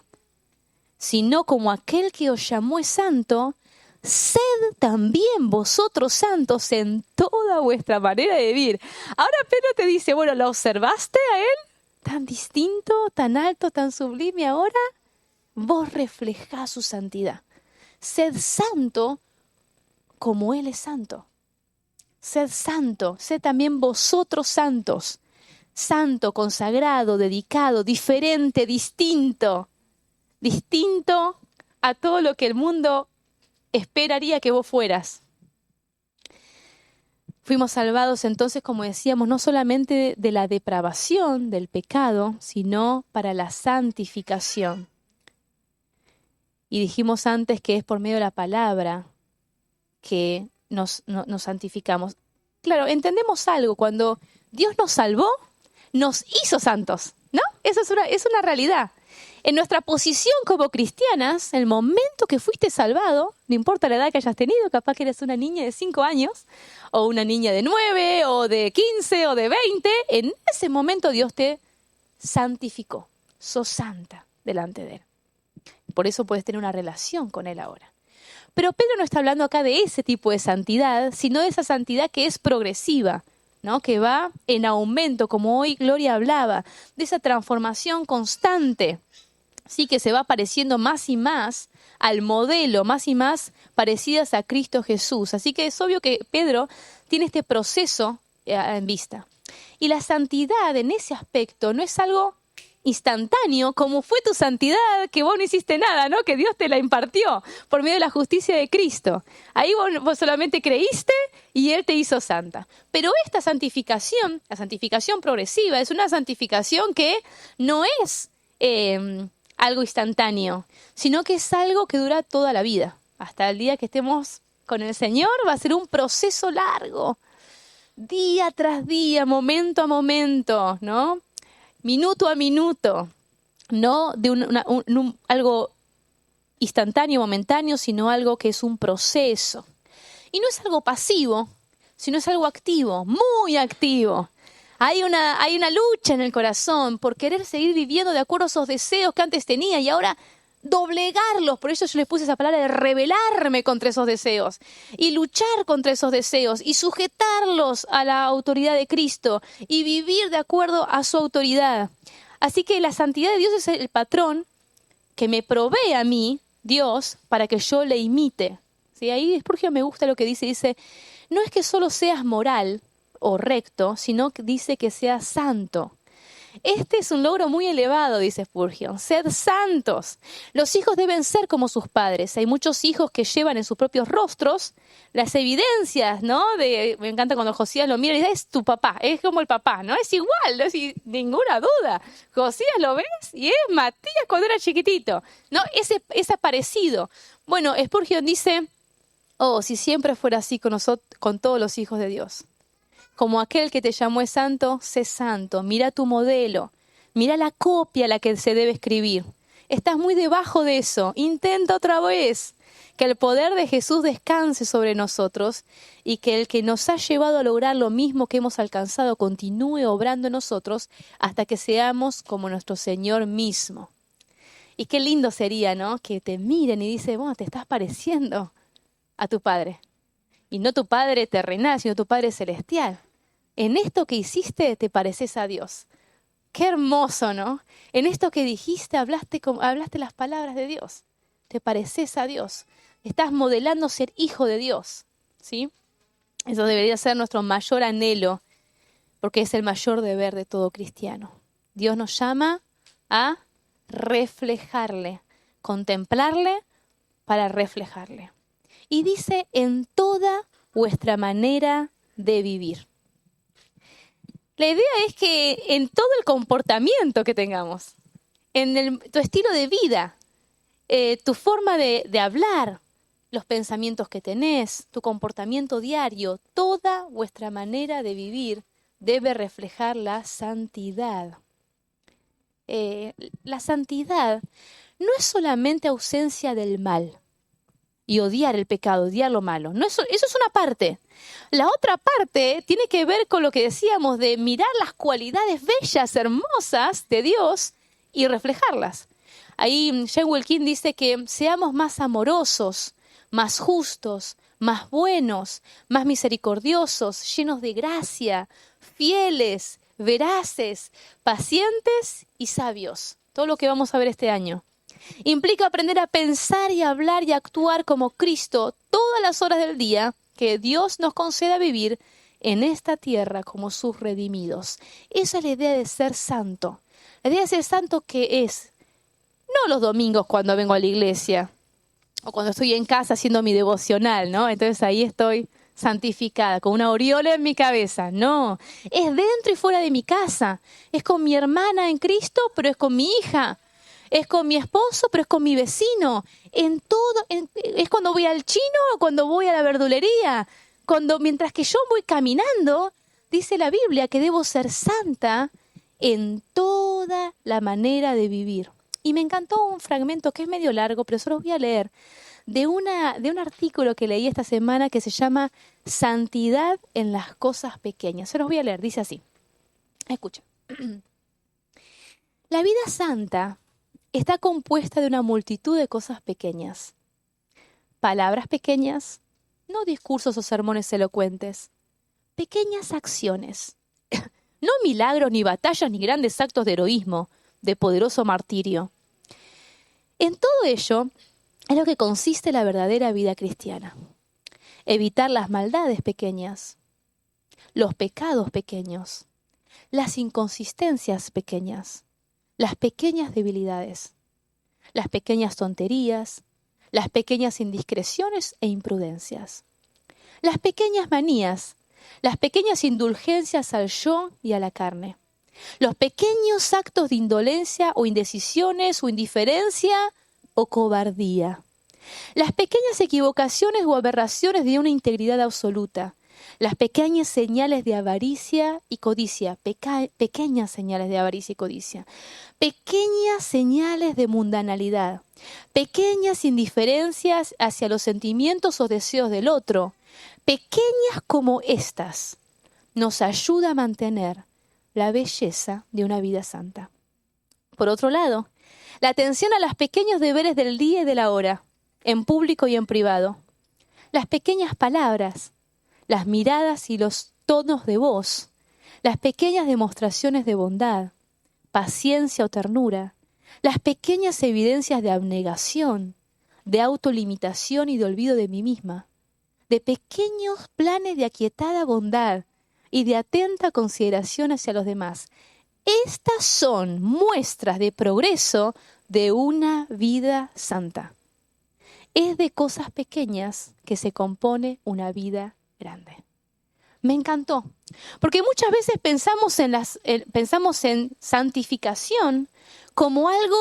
sino como aquel que os llamó es santo, sed también vosotros santos en toda vuestra manera de vivir. Ahora Pedro te dice, bueno, ¿lo observaste a Él? Tan distinto, tan alto, tan sublime. Ahora vos reflejás su santidad. Sed santo como Él es santo. Sed santo, sed también vosotros santos. Santo, consagrado, dedicado, diferente, distinto. Distinto a todo lo que el mundo esperaría que vos fueras. Fuimos salvados entonces, como decíamos, no solamente de la depravación, del pecado, sino para la santificación. Y dijimos antes que es por medio de la palabra que nos santificamos. Claro, entendemos algo, cuando Dios nos salvó, nos hizo santos, ¿no? Eso es una realidad. En nuestra posición como cristianas, el momento que fuiste salvado, no importa la edad que hayas tenido, capaz que eres una niña de 5 años, o una niña de 9, o de 15, o de 20, en ese momento Dios te santificó. sos santa delante de Él. Por eso puedes tener una relación con Él ahora. Pero Pedro no está hablando acá de ese tipo de santidad, sino de esa santidad que es progresiva, ¿no? Que va en aumento, como hoy Gloria hablaba, de esa transformación constante, sí, que se va pareciendo más y más al modelo, más y más parecidas a Cristo Jesús. Así que es obvio que Pedro tiene este proceso en vista. Y la santidad en ese aspecto no es algo instantáneo, como fue tu santidad, que vos no hiciste nada, ¿no? Que Dios te la impartió por medio de la justicia de Cristo. Ahí vos solamente creíste y Él te hizo santa. Pero esta santificación, la santificación progresiva, es una santificación que no es algo instantáneo, sino que es algo que dura toda la vida. Hasta el día que estemos con el Señor va a ser un proceso largo, día tras día, momento a momento, ¿no? Minuto a minuto, no de algo instantáneo, momentáneo, sino algo que es un proceso. Y no es algo pasivo, sino es algo activo, muy activo. Hay una lucha en el corazón por querer seguir viviendo de acuerdo a esos deseos que antes tenía y ahora doblegarlos. Por eso yo les puse esa palabra de rebelarme contra esos deseos y luchar contra esos deseos y sujetarlos a la autoridad de Cristo y vivir de acuerdo a su autoridad. Así que la santidad de Dios es el patrón que me provee a mí, Dios, para que yo le imite. ¿Sí? Ahí Spurgeon me gusta lo que dice, no es que solo seas moral o recto, sino que dice que seas santo. Este es un logro muy elevado, dice Spurgeon. Sed santos. Los hijos deben ser como sus padres. Hay muchos hijos que llevan en sus propios rostros las evidencias, ¿no? Me encanta cuando Josías lo mira y dice, es tu papá, es como el papá, ¿no? Es igual, no es ninguna duda. Josías lo ves y es Matías cuando era chiquitito, ¿no? Es parecido. Bueno, Spurgeon dice, oh, si siempre fuera así con todos los hijos de Dios. Como aquel que te llamó es santo, sé santo. Mira tu modelo. Mira la copia a la que se debe escribir. Estás muy debajo de eso. Intenta otra vez. Que el poder de Jesús descanse sobre nosotros y que el que nos ha llevado a lograr lo mismo que hemos alcanzado continúe obrando en nosotros hasta que seamos como nuestro Señor mismo. Y qué lindo sería, ¿no? Que te miren y dicen, bueno, te estás pareciendo a tu Padre. Y no tu Padre terrenal, sino tu Padre celestial. En esto que hiciste te pareces a Dios. Qué hermoso, ¿no? En esto que dijiste hablaste las palabras de Dios. Te pareces a Dios. Estás modelando ser hijo de Dios, ¿sí? Eso debería ser nuestro mayor anhelo, porque es el mayor deber de todo cristiano. Dios nos llama a reflejarle, contemplarle para reflejarle. Y dice, en toda vuestra manera de vivir. La idea es que en todo el comportamiento que tengamos, en tu estilo de vida, tu forma de hablar, los pensamientos que tenés, tu comportamiento diario, toda vuestra manera de vivir debe reflejar la santidad. La santidad no es solamente ausencia del mal y odiar el pecado, odiar lo malo. No, eso es una parte. La otra parte tiene que ver con lo que decíamos de mirar las cualidades bellas, hermosas de Dios y reflejarlas. Ahí Jen Wilkin dice que seamos más amorosos, más justos, más buenos, más misericordiosos, llenos de gracia, fieles, veraces, pacientes y sabios. Todo lo que vamos a ver este año. Implica aprender a pensar y hablar y actuar como Cristo todas las horas del día que Dios nos conceda vivir en esta tierra como sus redimidos. Esa es la idea de ser santo. La idea de ser santo que es, no los domingos cuando vengo a la iglesia o cuando estoy en casa haciendo mi devocional, ¿no? Entonces ahí estoy santificada, con una aureola en mi cabeza. No, es dentro y fuera de mi casa. Es con mi hermana en Cristo, pero es con mi hija. Es con mi esposo, pero es con mi vecino. Es cuando voy al chino o cuando voy a la verdulería. Mientras que yo voy caminando, dice la Biblia que debo ser santa en toda la manera de vivir. Y me encantó un fragmento que es medio largo, pero solo voy a leer, de un artículo que leí esta semana que se llama Santidad en las cosas pequeñas. Se los voy a leer, dice así. Escucha. La vida santa está compuesta de una multitud de cosas pequeñas. Palabras pequeñas, no discursos o sermones elocuentes. Pequeñas acciones. No milagros, ni batallas, ni grandes actos de heroísmo, de poderoso martirio. En todo ello es lo que consiste la verdadera vida cristiana. Evitar las maldades pequeñas, los pecados pequeños, las inconsistencias pequeñas, las pequeñas debilidades, las pequeñas tonterías, las pequeñas indiscreciones e imprudencias, las pequeñas manías, las pequeñas indulgencias al yo y a la carne, los pequeños actos de indolencia o indecisiones o indiferencia o cobardía, las pequeñas equivocaciones o aberraciones de una integridad absoluta, las pequeñas señales de avaricia y codicia, pequeñas señales de avaricia y codicia, pequeñas señales de mundanalidad, pequeñas indiferencias hacia los sentimientos o deseos del otro, pequeñas como estas, nos ayuda a mantener la belleza de una vida santa. Por otro lado, la atención a los pequeños deberes del día y de la hora, en público y en privado, las pequeñas palabras, las miradas y los tonos de voz, las pequeñas demostraciones de bondad, paciencia o ternura, las pequeñas evidencias de abnegación, de autolimitación y de olvido de mí misma, de pequeños planes de aquietada bondad y de atenta consideración hacia los demás. Estas son muestras de progreso de una vida santa. Es de cosas pequeñas que se compone una vida grande. Me encantó, porque muchas veces pensamos en santificación como algo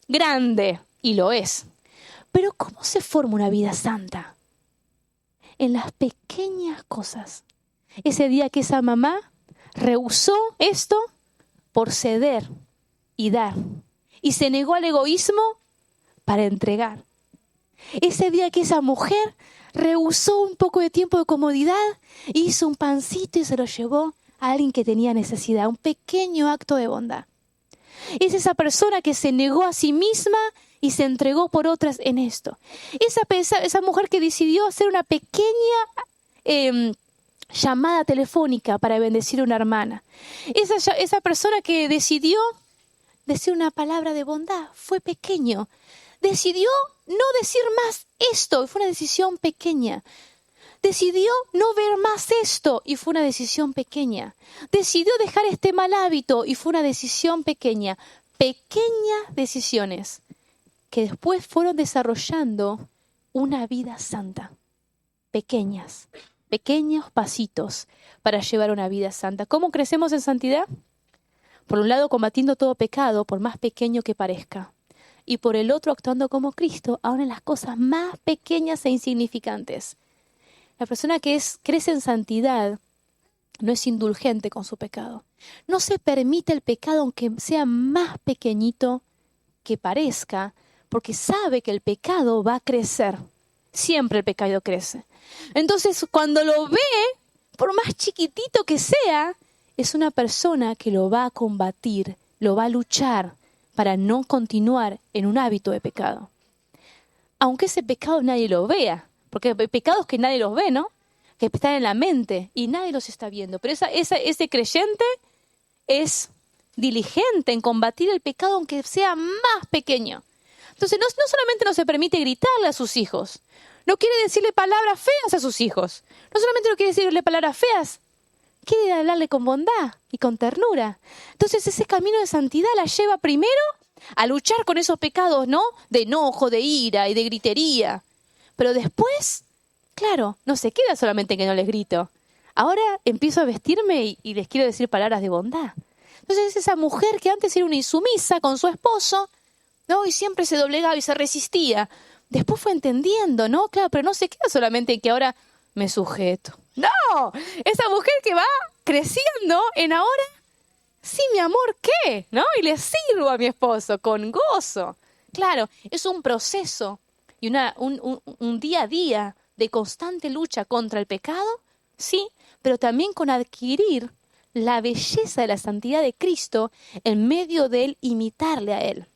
grande, y lo es. Pero ¿cómo se forma una vida santa? En las pequeñas cosas. Ese día que esa mamá rehusó esto por ceder y dar, y se negó al egoísmo para entregar. Ese día que esa mujer rehusó un poco de tiempo de comodidad, hizo un pancito y se lo llevó a alguien que tenía necesidad, un pequeño acto de bondad. Es esa persona que se negó a sí misma y se entregó por otras en esto. Esa mujer que decidió hacer una pequeña llamada telefónica para bendecir a una hermana. Esa persona que decidió decir una palabra de bondad, fue pequeño. Decidió no decir más esto, y fue una decisión pequeña. Decidió no ver más esto, y fue una decisión pequeña. Decidió dejar este mal hábito, y fue una decisión pequeña. Pequeñas decisiones que después fueron desarrollando una vida santa. Pequeños pasitos para llevar una vida santa. ¿Cómo crecemos en santidad? Por un lado, combatiendo todo pecado, por más pequeño que parezca. Y por el otro, actuando como Cristo, aún en las cosas más pequeñas e insignificantes. La persona que crece en santidad no es indulgente con su pecado. No se permite el pecado aunque sea más pequeñito que parezca, porque sabe que el pecado va a crecer. Siempre el pecado crece. Entonces, cuando lo ve, por más chiquitito que sea, es una persona que lo va a combatir, lo va a luchar para no continuar en un hábito de pecado. Aunque ese pecado nadie lo vea, porque hay pecados que nadie los ve, ¿no? Que están en la mente y nadie los está viendo. Pero ese creyente es diligente en combatir el pecado aunque sea más pequeño. Entonces no solamente no se permite gritarle a sus hijos, no quiere decirle palabras feas a sus hijos, no solamente no quiere decirle palabras feas, quiere hablarle con bondad y con ternura. Entonces ese camino de santidad la lleva primero a luchar con esos pecados, ¿no? De enojo, de ira y de gritería. Pero después, claro, no se queda solamente en que no les grito. Ahora empiezo a vestirme y les quiero decir palabras de bondad. Entonces esa mujer que antes era una insumisa con su esposo, ¿no? Y siempre se doblegaba y se resistía. Después fue entendiendo, ¿no? Claro, pero no se queda solamente en que ahora me sujeto. ¡No! Esa mujer que va creciendo en ahora, sí, mi amor, ¿qué? ¿No? Y le sirvo a mi esposo con gozo. Claro, es un proceso y un día a día de constante lucha contra el pecado, sí, pero también con adquirir la belleza de la santidad de Cristo en medio de él, imitarle a él.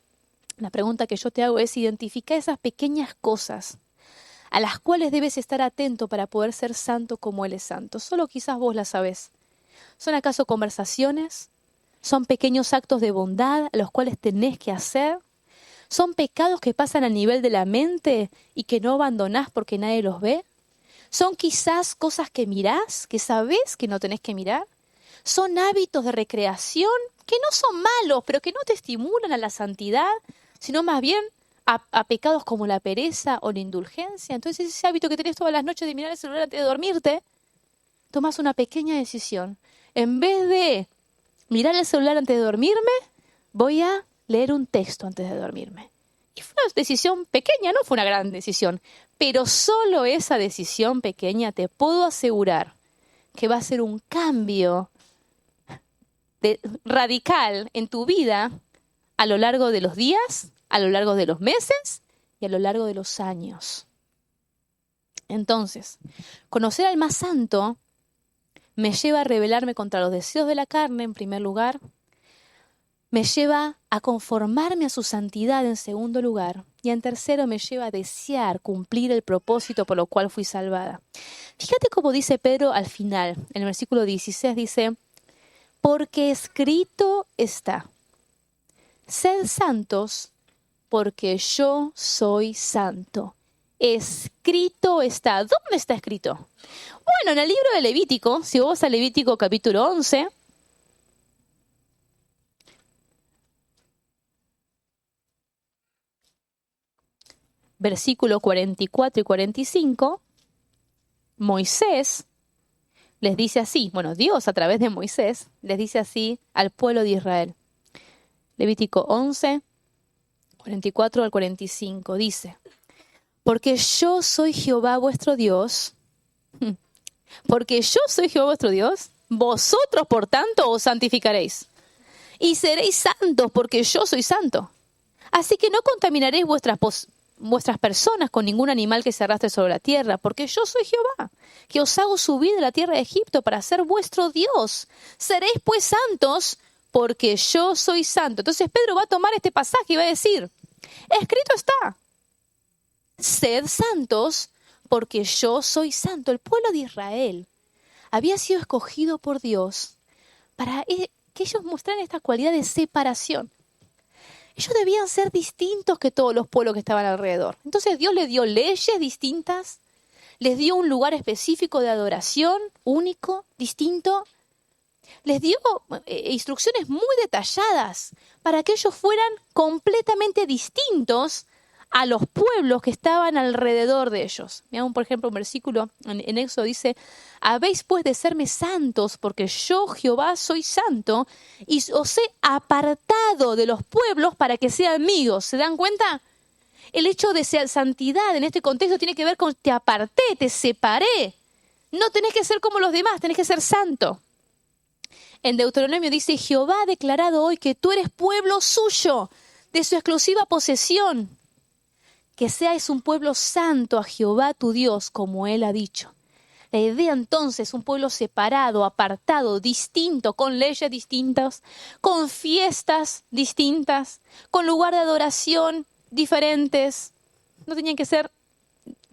La pregunta que yo te hago es identificar esas pequeñas cosas a las cuales debes estar atento para poder ser santo como Él es santo. Solo quizás vos las sabés. ¿Son acaso conversaciones? ¿Son pequeños actos de bondad a los cuales tenés que hacer? ¿Son pecados que pasan a nivel de la mente y que no abandonás porque nadie los ve? ¿Son quizás cosas que mirás, que sabés que no tenés que mirar? ¿Son hábitos de recreación que no son malos, pero que no te estimulan a la santidad, sino más bien a pecados como la pereza o la indulgencia? Entonces ese hábito que tenés todas las noches de mirar el celular antes de dormirte, tomás una pequeña decisión. En vez de mirar el celular antes de dormirme, voy a leer un texto antes de dormirme. Y fue una decisión pequeña, no fue una gran decisión, pero solo esa decisión pequeña te puedo asegurar que va a ser un cambio radical en tu vida a lo largo de los días, a lo largo de los meses y a lo largo de los años. Entonces, conocer al más santo me lleva a rebelarme contra los deseos de la carne, en primer lugar. Me lleva a conformarme a su santidad, en segundo lugar. Y en tercero, me lleva a desear cumplir el propósito por lo cual fui salvada. Fíjate cómo dice Pedro al final. En el versículo 16 dice, porque escrito está, sed santos, porque yo soy santo. Escrito está. ¿Dónde está escrito? Bueno, en el libro de Levítico, si vos vas a Levítico capítulo 11, versículos 44 y 45, Moisés les dice así, bueno, Dios a través de Moisés les dice así al pueblo de Israel. Levítico 11, 44 al 45, dice, porque yo soy Jehová vuestro Dios, porque yo soy Jehová vuestro Dios, vosotros por tanto os santificaréis, y seréis santos porque yo soy santo. Así que no contaminaréis vuestras personas con ningún animal que se arrastre sobre la tierra, porque yo soy Jehová, que os hago subir de la tierra de Egipto para ser vuestro Dios. Seréis pues santos, porque yo soy santo. Entonces Pedro va a tomar este pasaje y va a decir, escrito está, sed santos, porque yo soy santo. El pueblo de Israel había sido escogido por Dios para que ellos mostraran esta cualidad de separación. Ellos debían ser distintos que todos los pueblos que estaban alrededor. Entonces Dios les dio leyes distintas, les dio un lugar específico de adoración, único, distinto. Les dio instrucciones muy detalladas para que ellos fueran completamente distintos a los pueblos que estaban alrededor de ellos. Miramos, por ejemplo, un versículo en Éxodo dice, habéis pues de serme santos, porque yo, Jehová, soy santo, y os he apartado de los pueblos para que sean míos. ¿Se dan cuenta? El hecho de ser santidad en este contexto tiene que ver con te aparté, te separé. No tenés que ser como los demás, tenés que ser santo. En Deuteronomio dice, Jehová ha declarado hoy que tú eres pueblo suyo, de su exclusiva posesión. Que seáis un pueblo santo a Jehová tu Dios, como Él ha dicho. La idea entonces, un pueblo separado, apartado, distinto, con leyes distintas, con fiestas distintas, con lugar de adoración diferentes. No tenían que ser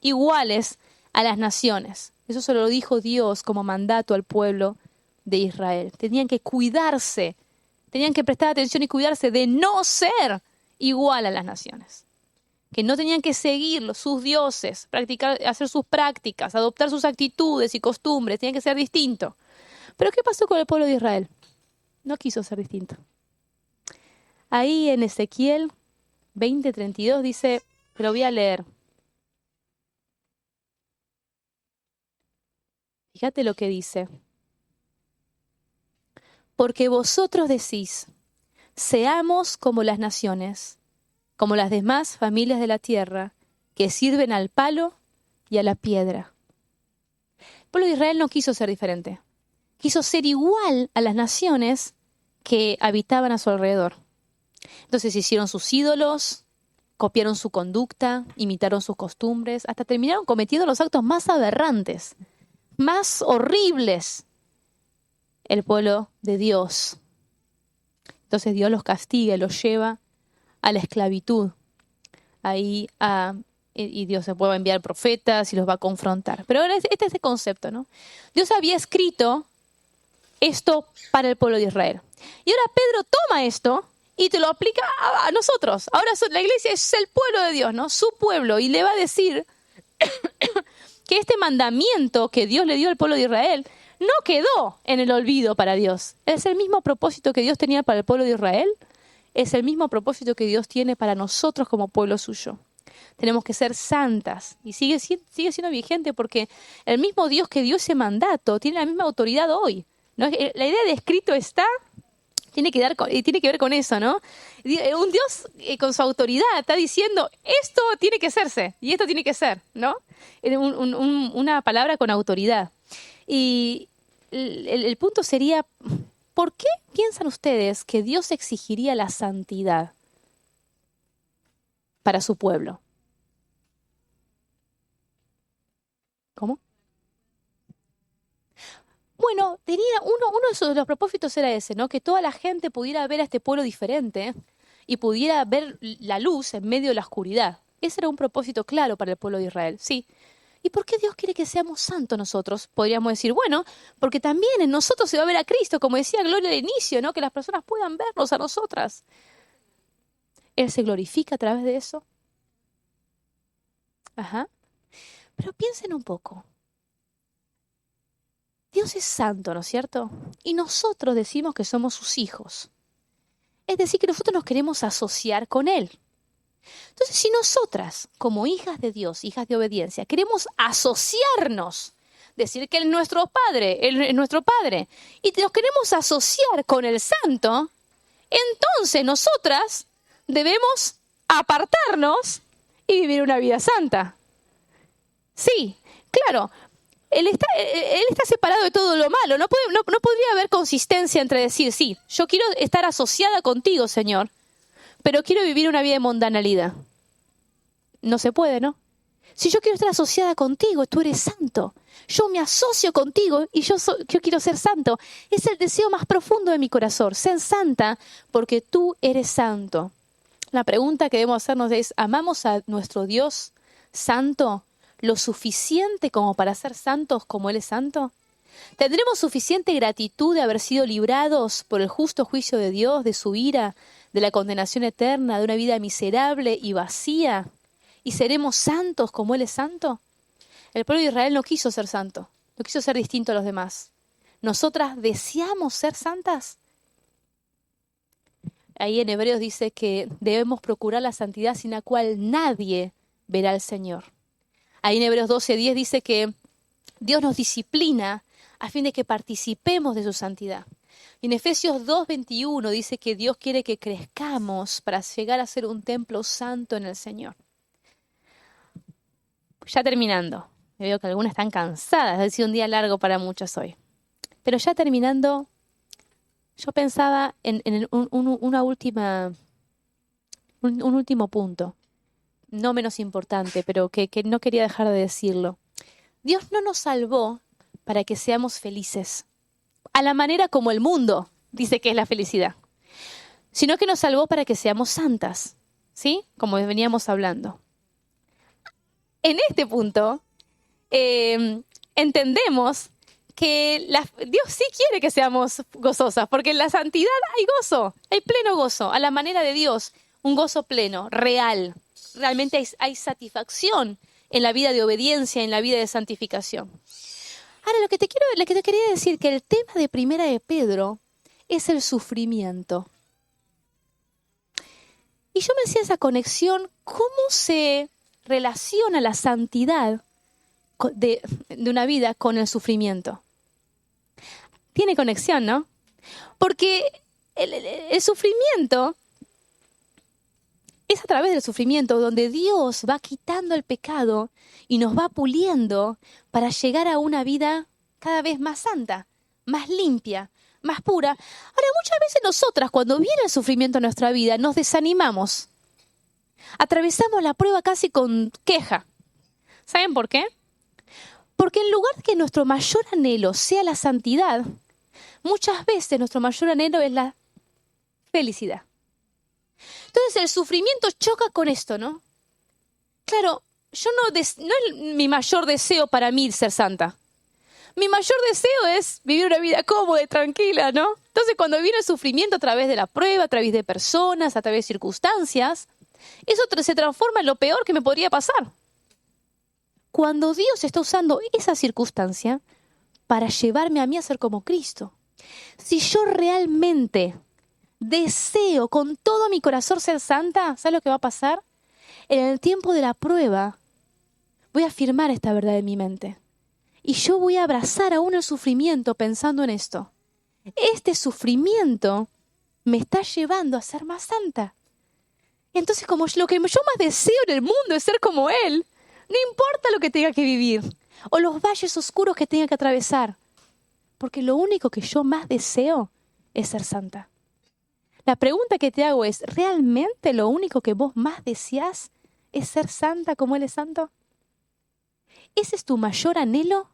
iguales a las naciones. Eso se lo dijo Dios como mandato al pueblo de Israel. Tenían que cuidarse, tenían que prestar atención y cuidarse de no ser igual a las naciones. Que no tenían que seguir sus dioses, practicar, hacer sus prácticas, adoptar sus actitudes y costumbres, tenían que ser distintos. Pero ¿qué pasó con el pueblo de Israel? No quiso ser distinto. Ahí en Ezequiel 20:32 dice, lo voy a leer. Fíjate lo que dice. Porque vosotros decís, seamos como las naciones, como las demás familias de la tierra, que sirven al palo y a la piedra. El pueblo de Israel no quiso ser diferente. Quiso ser igual a las naciones que habitaban a su alrededor. Entonces hicieron sus ídolos, copiaron su conducta, imitaron sus costumbres, hasta terminaron cometiendo los actos más aberrantes, más horribles. el pueblo de Dios. Entonces Dios los castiga y los lleva a la esclavitud. Y Dios se puede enviar profetas y los va a confrontar. Pero ahora este es el concepto, ¿no? Dios había escrito esto para el pueblo de Israel. Y ahora Pedro toma esto y te lo aplica a nosotros. Ahora la iglesia es el pueblo de Dios, ¿no? Su pueblo. Y le va a decir que este mandamiento que Dios le dio al pueblo de Israel no quedó en el olvido para Dios. Es el mismo propósito que Dios tenía para el pueblo de Israel. Es el mismo propósito que Dios tiene para nosotros como pueblo suyo. Tenemos que ser santas. Y sigue siendo vigente porque el mismo Dios que dio ese mandato tiene la misma autoridad hoy, ¿no? La idea de escrito está, tiene que ver con eso, ¿no? Un Dios con su autoridad está diciendo, esto tiene que hacerse y esto tiene que ser, ¿no? Una palabra con autoridad. Y el punto sería, ¿por qué piensan ustedes que Dios exigiría la santidad para su pueblo? ¿Cómo? Bueno, uno de los propósitos era ese, ¿no? Que toda la gente pudiera ver a este pueblo diferente y pudiera ver la luz en medio de la oscuridad. Ese era un propósito claro para el pueblo de Israel, sí. ¿Y por qué Dios quiere que seamos santos nosotros? Podríamos decir, bueno, porque también en nosotros se va a ver a Cristo, como decía Gloria al inicio, ¿no? Que las personas puedan vernos a nosotras. Él se glorifica a través de eso. Ajá. Pero piensen un poco. Dios es santo, ¿no es cierto? Y nosotros decimos que somos sus hijos. Es decir, que nosotros nos queremos asociar con Él. Entonces, si nosotras, como hijas de Dios, hijas de obediencia, queremos asociarnos, decir que Él es nuestro Padre, y nos queremos asociar con el Santo, entonces nosotras debemos apartarnos y vivir una vida santa. Sí, claro. Él está separado de todo lo malo. No podría haber consistencia entre decir, sí, yo quiero estar asociada contigo, Señor, pero quiero vivir una vida de mundanalidad. No se puede, ¿no? Si yo quiero estar asociada contigo, tú eres santo. Yo me asocio contigo y yo quiero ser santo. Es el deseo más profundo de mi corazón, ser santa porque tú eres santo. La pregunta que debemos hacernos es, ¿amamos a nuestro Dios santo lo suficiente como para ser santos como Él es santo? ¿Tendremos suficiente gratitud de haber sido librados por el justo juicio de Dios, de su ira, de la condenación eterna, de una vida miserable y vacía? ¿Y seremos santos como Él es santo? El pueblo de Israel no quiso ser santo, no quiso ser distinto a los demás. ¿Nosotras deseamos ser santas? Ahí en Hebreos dice que debemos procurar la santidad sin la cual nadie verá al Señor. Ahí en Hebreos 12:10 dice que Dios nos disciplina a fin de que participemos de su santidad. Y en Efesios 2:21 dice que Dios quiere que crezcamos para llegar a ser un templo santo en el Señor. Ya terminando, veo que algunas están cansadas, ha sido un día largo para muchos hoy. Pero ya terminando, yo pensaba en un último punto, no menos importante, pero que no quería dejar de decirlo. Dios no nos salvó para que seamos felices, a la manera como el mundo dice que es la felicidad, sino que nos salvó para que seamos santas, ¿sí? Como veníamos hablando. En este punto, entendemos que Dios sí quiere que seamos gozosas, porque en la santidad hay gozo, hay pleno gozo, a la manera de Dios, un gozo pleno, real. Realmente hay satisfacción en la vida de obediencia, en la vida de santificación. Ahora, lo que te quería decir, que el tema de Primera de Pedro es el sufrimiento. Y yo me hacía esa conexión, ¿cómo se relaciona la santidad de una vida con el sufrimiento? Tiene conexión, ¿no? Porque el sufrimiento es a través del sufrimiento donde Dios va quitando el pecado y nos va puliendo para llegar a una vida cada vez más santa, más limpia, más pura. Ahora, muchas veces nosotras, cuando viene el sufrimiento en nuestra vida, nos desanimamos. Atravesamos la prueba casi con queja. ¿Saben por qué? Porque en lugar de que nuestro mayor anhelo sea la santidad, Muchas veces nuestro mayor anhelo es la felicidad. Entonces el sufrimiento choca con esto, ¿no? Claro, no es mi mayor deseo para mí ser santa. Mi mayor deseo es vivir una vida cómoda y tranquila, ¿no? Entonces cuando viene el sufrimiento a través de la prueba, a través de personas, a través de circunstancias, eso se transforma en lo peor que me podría pasar. Cuando Dios está usando esa circunstancia para llevarme a mí a ser como Cristo. Si yo realmente deseo con todo mi corazón ser santa, ¿sabes lo que va a pasar? En el tiempo de la prueba voy a afirmar esta verdad en mi mente. Y yo voy a abrazar aún el sufrimiento pensando en esto. Este sufrimiento me está llevando a ser más santa. Entonces, como lo que yo más deseo en el mundo es ser como Él, no importa lo que tenga que vivir o los valles oscuros que tenga que atravesar, porque lo único que yo más deseo es ser santa. La pregunta que te hago es, ¿realmente lo único que vos más deseás es ser santa como Él es santo? ¿Ese es tu mayor anhelo?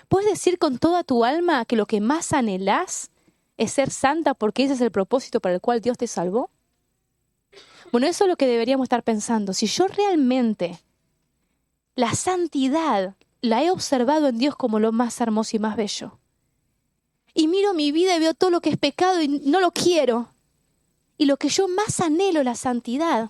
¿Puedes decir con toda tu alma que lo que más anhelás es ser santa porque ese es el propósito para el cual Dios te salvó? Bueno, eso es lo que deberíamos estar pensando. Si yo realmente la santidad la he observado en Dios como lo más hermoso y más bello, y miro mi vida y veo todo lo que es pecado y no lo quiero, y lo que yo más anhelo es la santidad,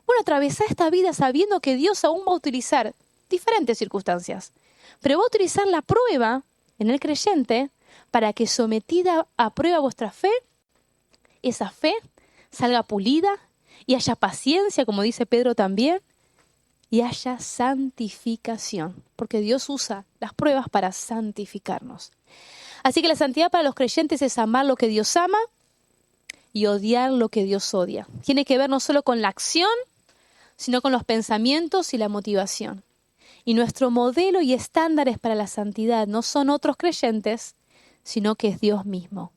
bueno, atravesar esta vida sabiendo que Dios aún va a utilizar diferentes circunstancias, pero va a utilizar la prueba en el creyente para que sometida a prueba vuestra fe, esa fe salga pulida y haya paciencia, como dice Pedro también, y haya santificación, porque Dios usa las pruebas para santificarnos. Así que la santidad para los creyentes es amar lo que Dios ama y odiar lo que Dios odia. Tiene que ver no solo con la acción, sino con los pensamientos y la motivación. Y nuestro modelo y estándares para la santidad no son otros creyentes, sino que es Dios mismo.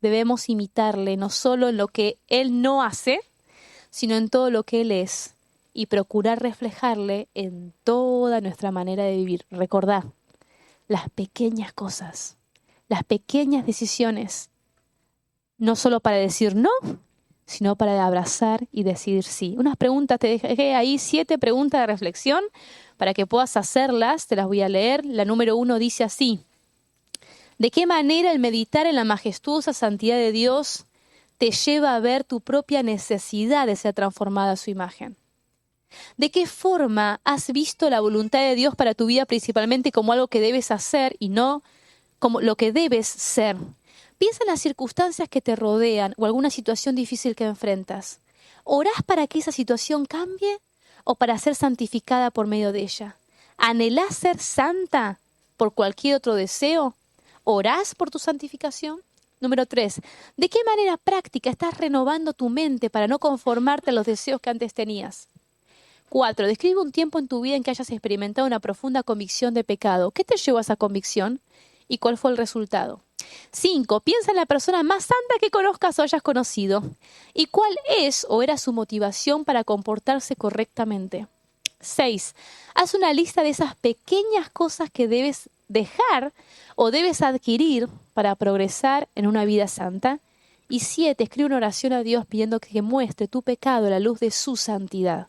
Debemos imitarle no solo en lo que Él no hace, sino en todo lo que Él es, y procurar reflejarle en toda nuestra manera de vivir. Recordá, las pequeñas cosas, las pequeñas decisiones, no solo para decir no, sino para abrazar y decir sí. Unas preguntas, te dejé ahí 7 preguntas de reflexión para que puedas hacerlas, te las voy a leer. La número 1 dice así: ¿de qué manera el meditar en la majestuosa santidad de Dios te lleva a ver tu propia necesidad de ser transformada a su imagen? ¿De qué forma has visto la voluntad de Dios para tu vida principalmente como algo que debes hacer y no como lo que debes ser? Piensa en las circunstancias que te rodean o alguna situación difícil que enfrentas. ¿Orás para que esa situación cambie o para ser santificada por medio de ella? ¿Anhelás ser santa por cualquier otro deseo? ¿Orás por tu santificación? Número 3. ¿De qué manera práctica estás renovando tu mente para no conformarte a los deseos que antes tenías? 4. Describe un tiempo en tu vida en que hayas experimentado una profunda convicción de pecado. ¿Qué te llevó a esa convicción? ¿Y cuál fue el resultado? 5. Piensa en la persona más santa que conozcas o hayas conocido. ¿Y cuál es o era su motivación para comportarse correctamente? 6. Haz una lista de esas pequeñas cosas que debes dejar o debes adquirir para progresar en una vida santa. Y 7. Escribe una oración a Dios pidiendo que muestre tu pecado a la luz de su santidad.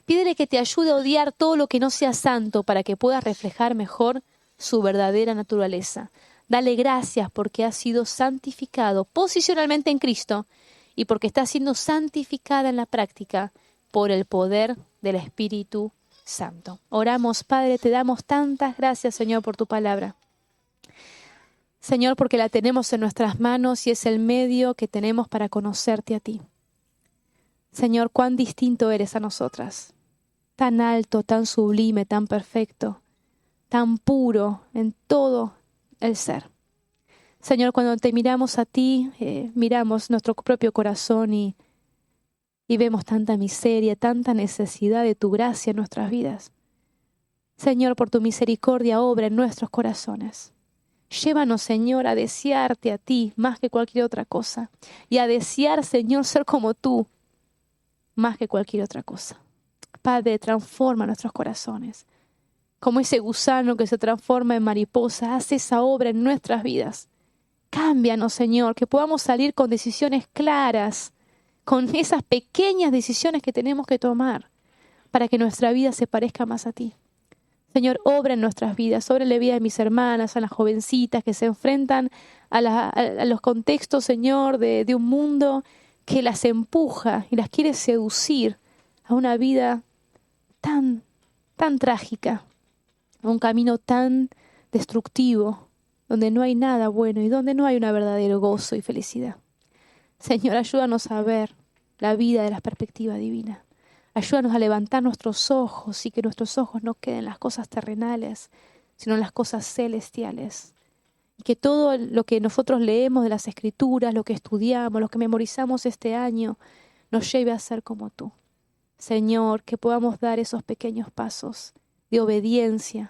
Pídele que te ayude a odiar todo lo que no sea santo para que puedas reflejar mejor su verdadera naturaleza. Dale gracias porque has sido santificado posicionalmente en Cristo y porque estás siendo santificada en la práctica por el poder del Espíritu Santo. Oramos, Padre, te damos tantas gracias, Señor, por tu palabra. Señor, porque la tenemos en nuestras manos y es el medio que tenemos para conocerte a ti. Señor, cuán distinto eres a nosotras. Tan alto, tan sublime, tan perfecto, tan puro en todo el ser. Señor, cuando te miramos a ti, miramos nuestro propio corazón y vemos tanta miseria, tanta necesidad de tu gracia en nuestras vidas. Señor, por tu misericordia, obra en nuestros corazones. Llévanos, Señor, a desearte a ti más que cualquier otra cosa y a desear, Señor, ser como tú más que cualquier otra cosa. Padre, transforma nuestros corazones. Como ese gusano que se transforma en mariposa, haz esa obra en nuestras vidas Cámbianos, Señor, que podamos salir con decisiones claras, con esas pequeñas decisiones que tenemos que tomar para que nuestra vida se parezca más a ti. Señor, obra en nuestras vidas, obra en la vida de mis hermanas, a las jovencitas que se enfrentan a los contextos, Señor, de un mundo que las empuja y las quiere seducir a una vida tan trágica, a un camino tan destructivo, donde no hay nada bueno y donde no hay un verdadero gozo y felicidad. Señor, ayúdanos a ver la vida de la perspectiva divina. Ayúdanos a levantar nuestros ojos y que nuestros ojos no queden en las cosas terrenales, sino en las cosas celestiales. Y que todo lo que nosotros leemos de las Escrituras, lo que estudiamos, lo que memorizamos este año, nos lleve a ser como tú. Señor, que podamos dar esos pequeños pasos de obediencia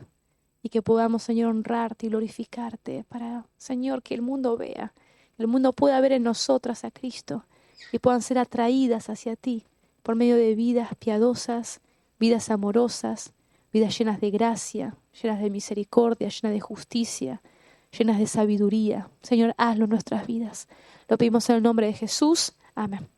y que podamos, Señor, honrarte y glorificarte para, Señor, que el mundo vea, el mundo pueda ver en nosotras a Cristo y puedan ser atraídas hacia ti por medio de vidas piadosas, vidas amorosas, vidas llenas de gracia, llenas de misericordia, llenas de justicia, llenas de sabiduría. Señor, hazlo en nuestras vidas. Lo pedimos en el nombre de Jesús. Amén.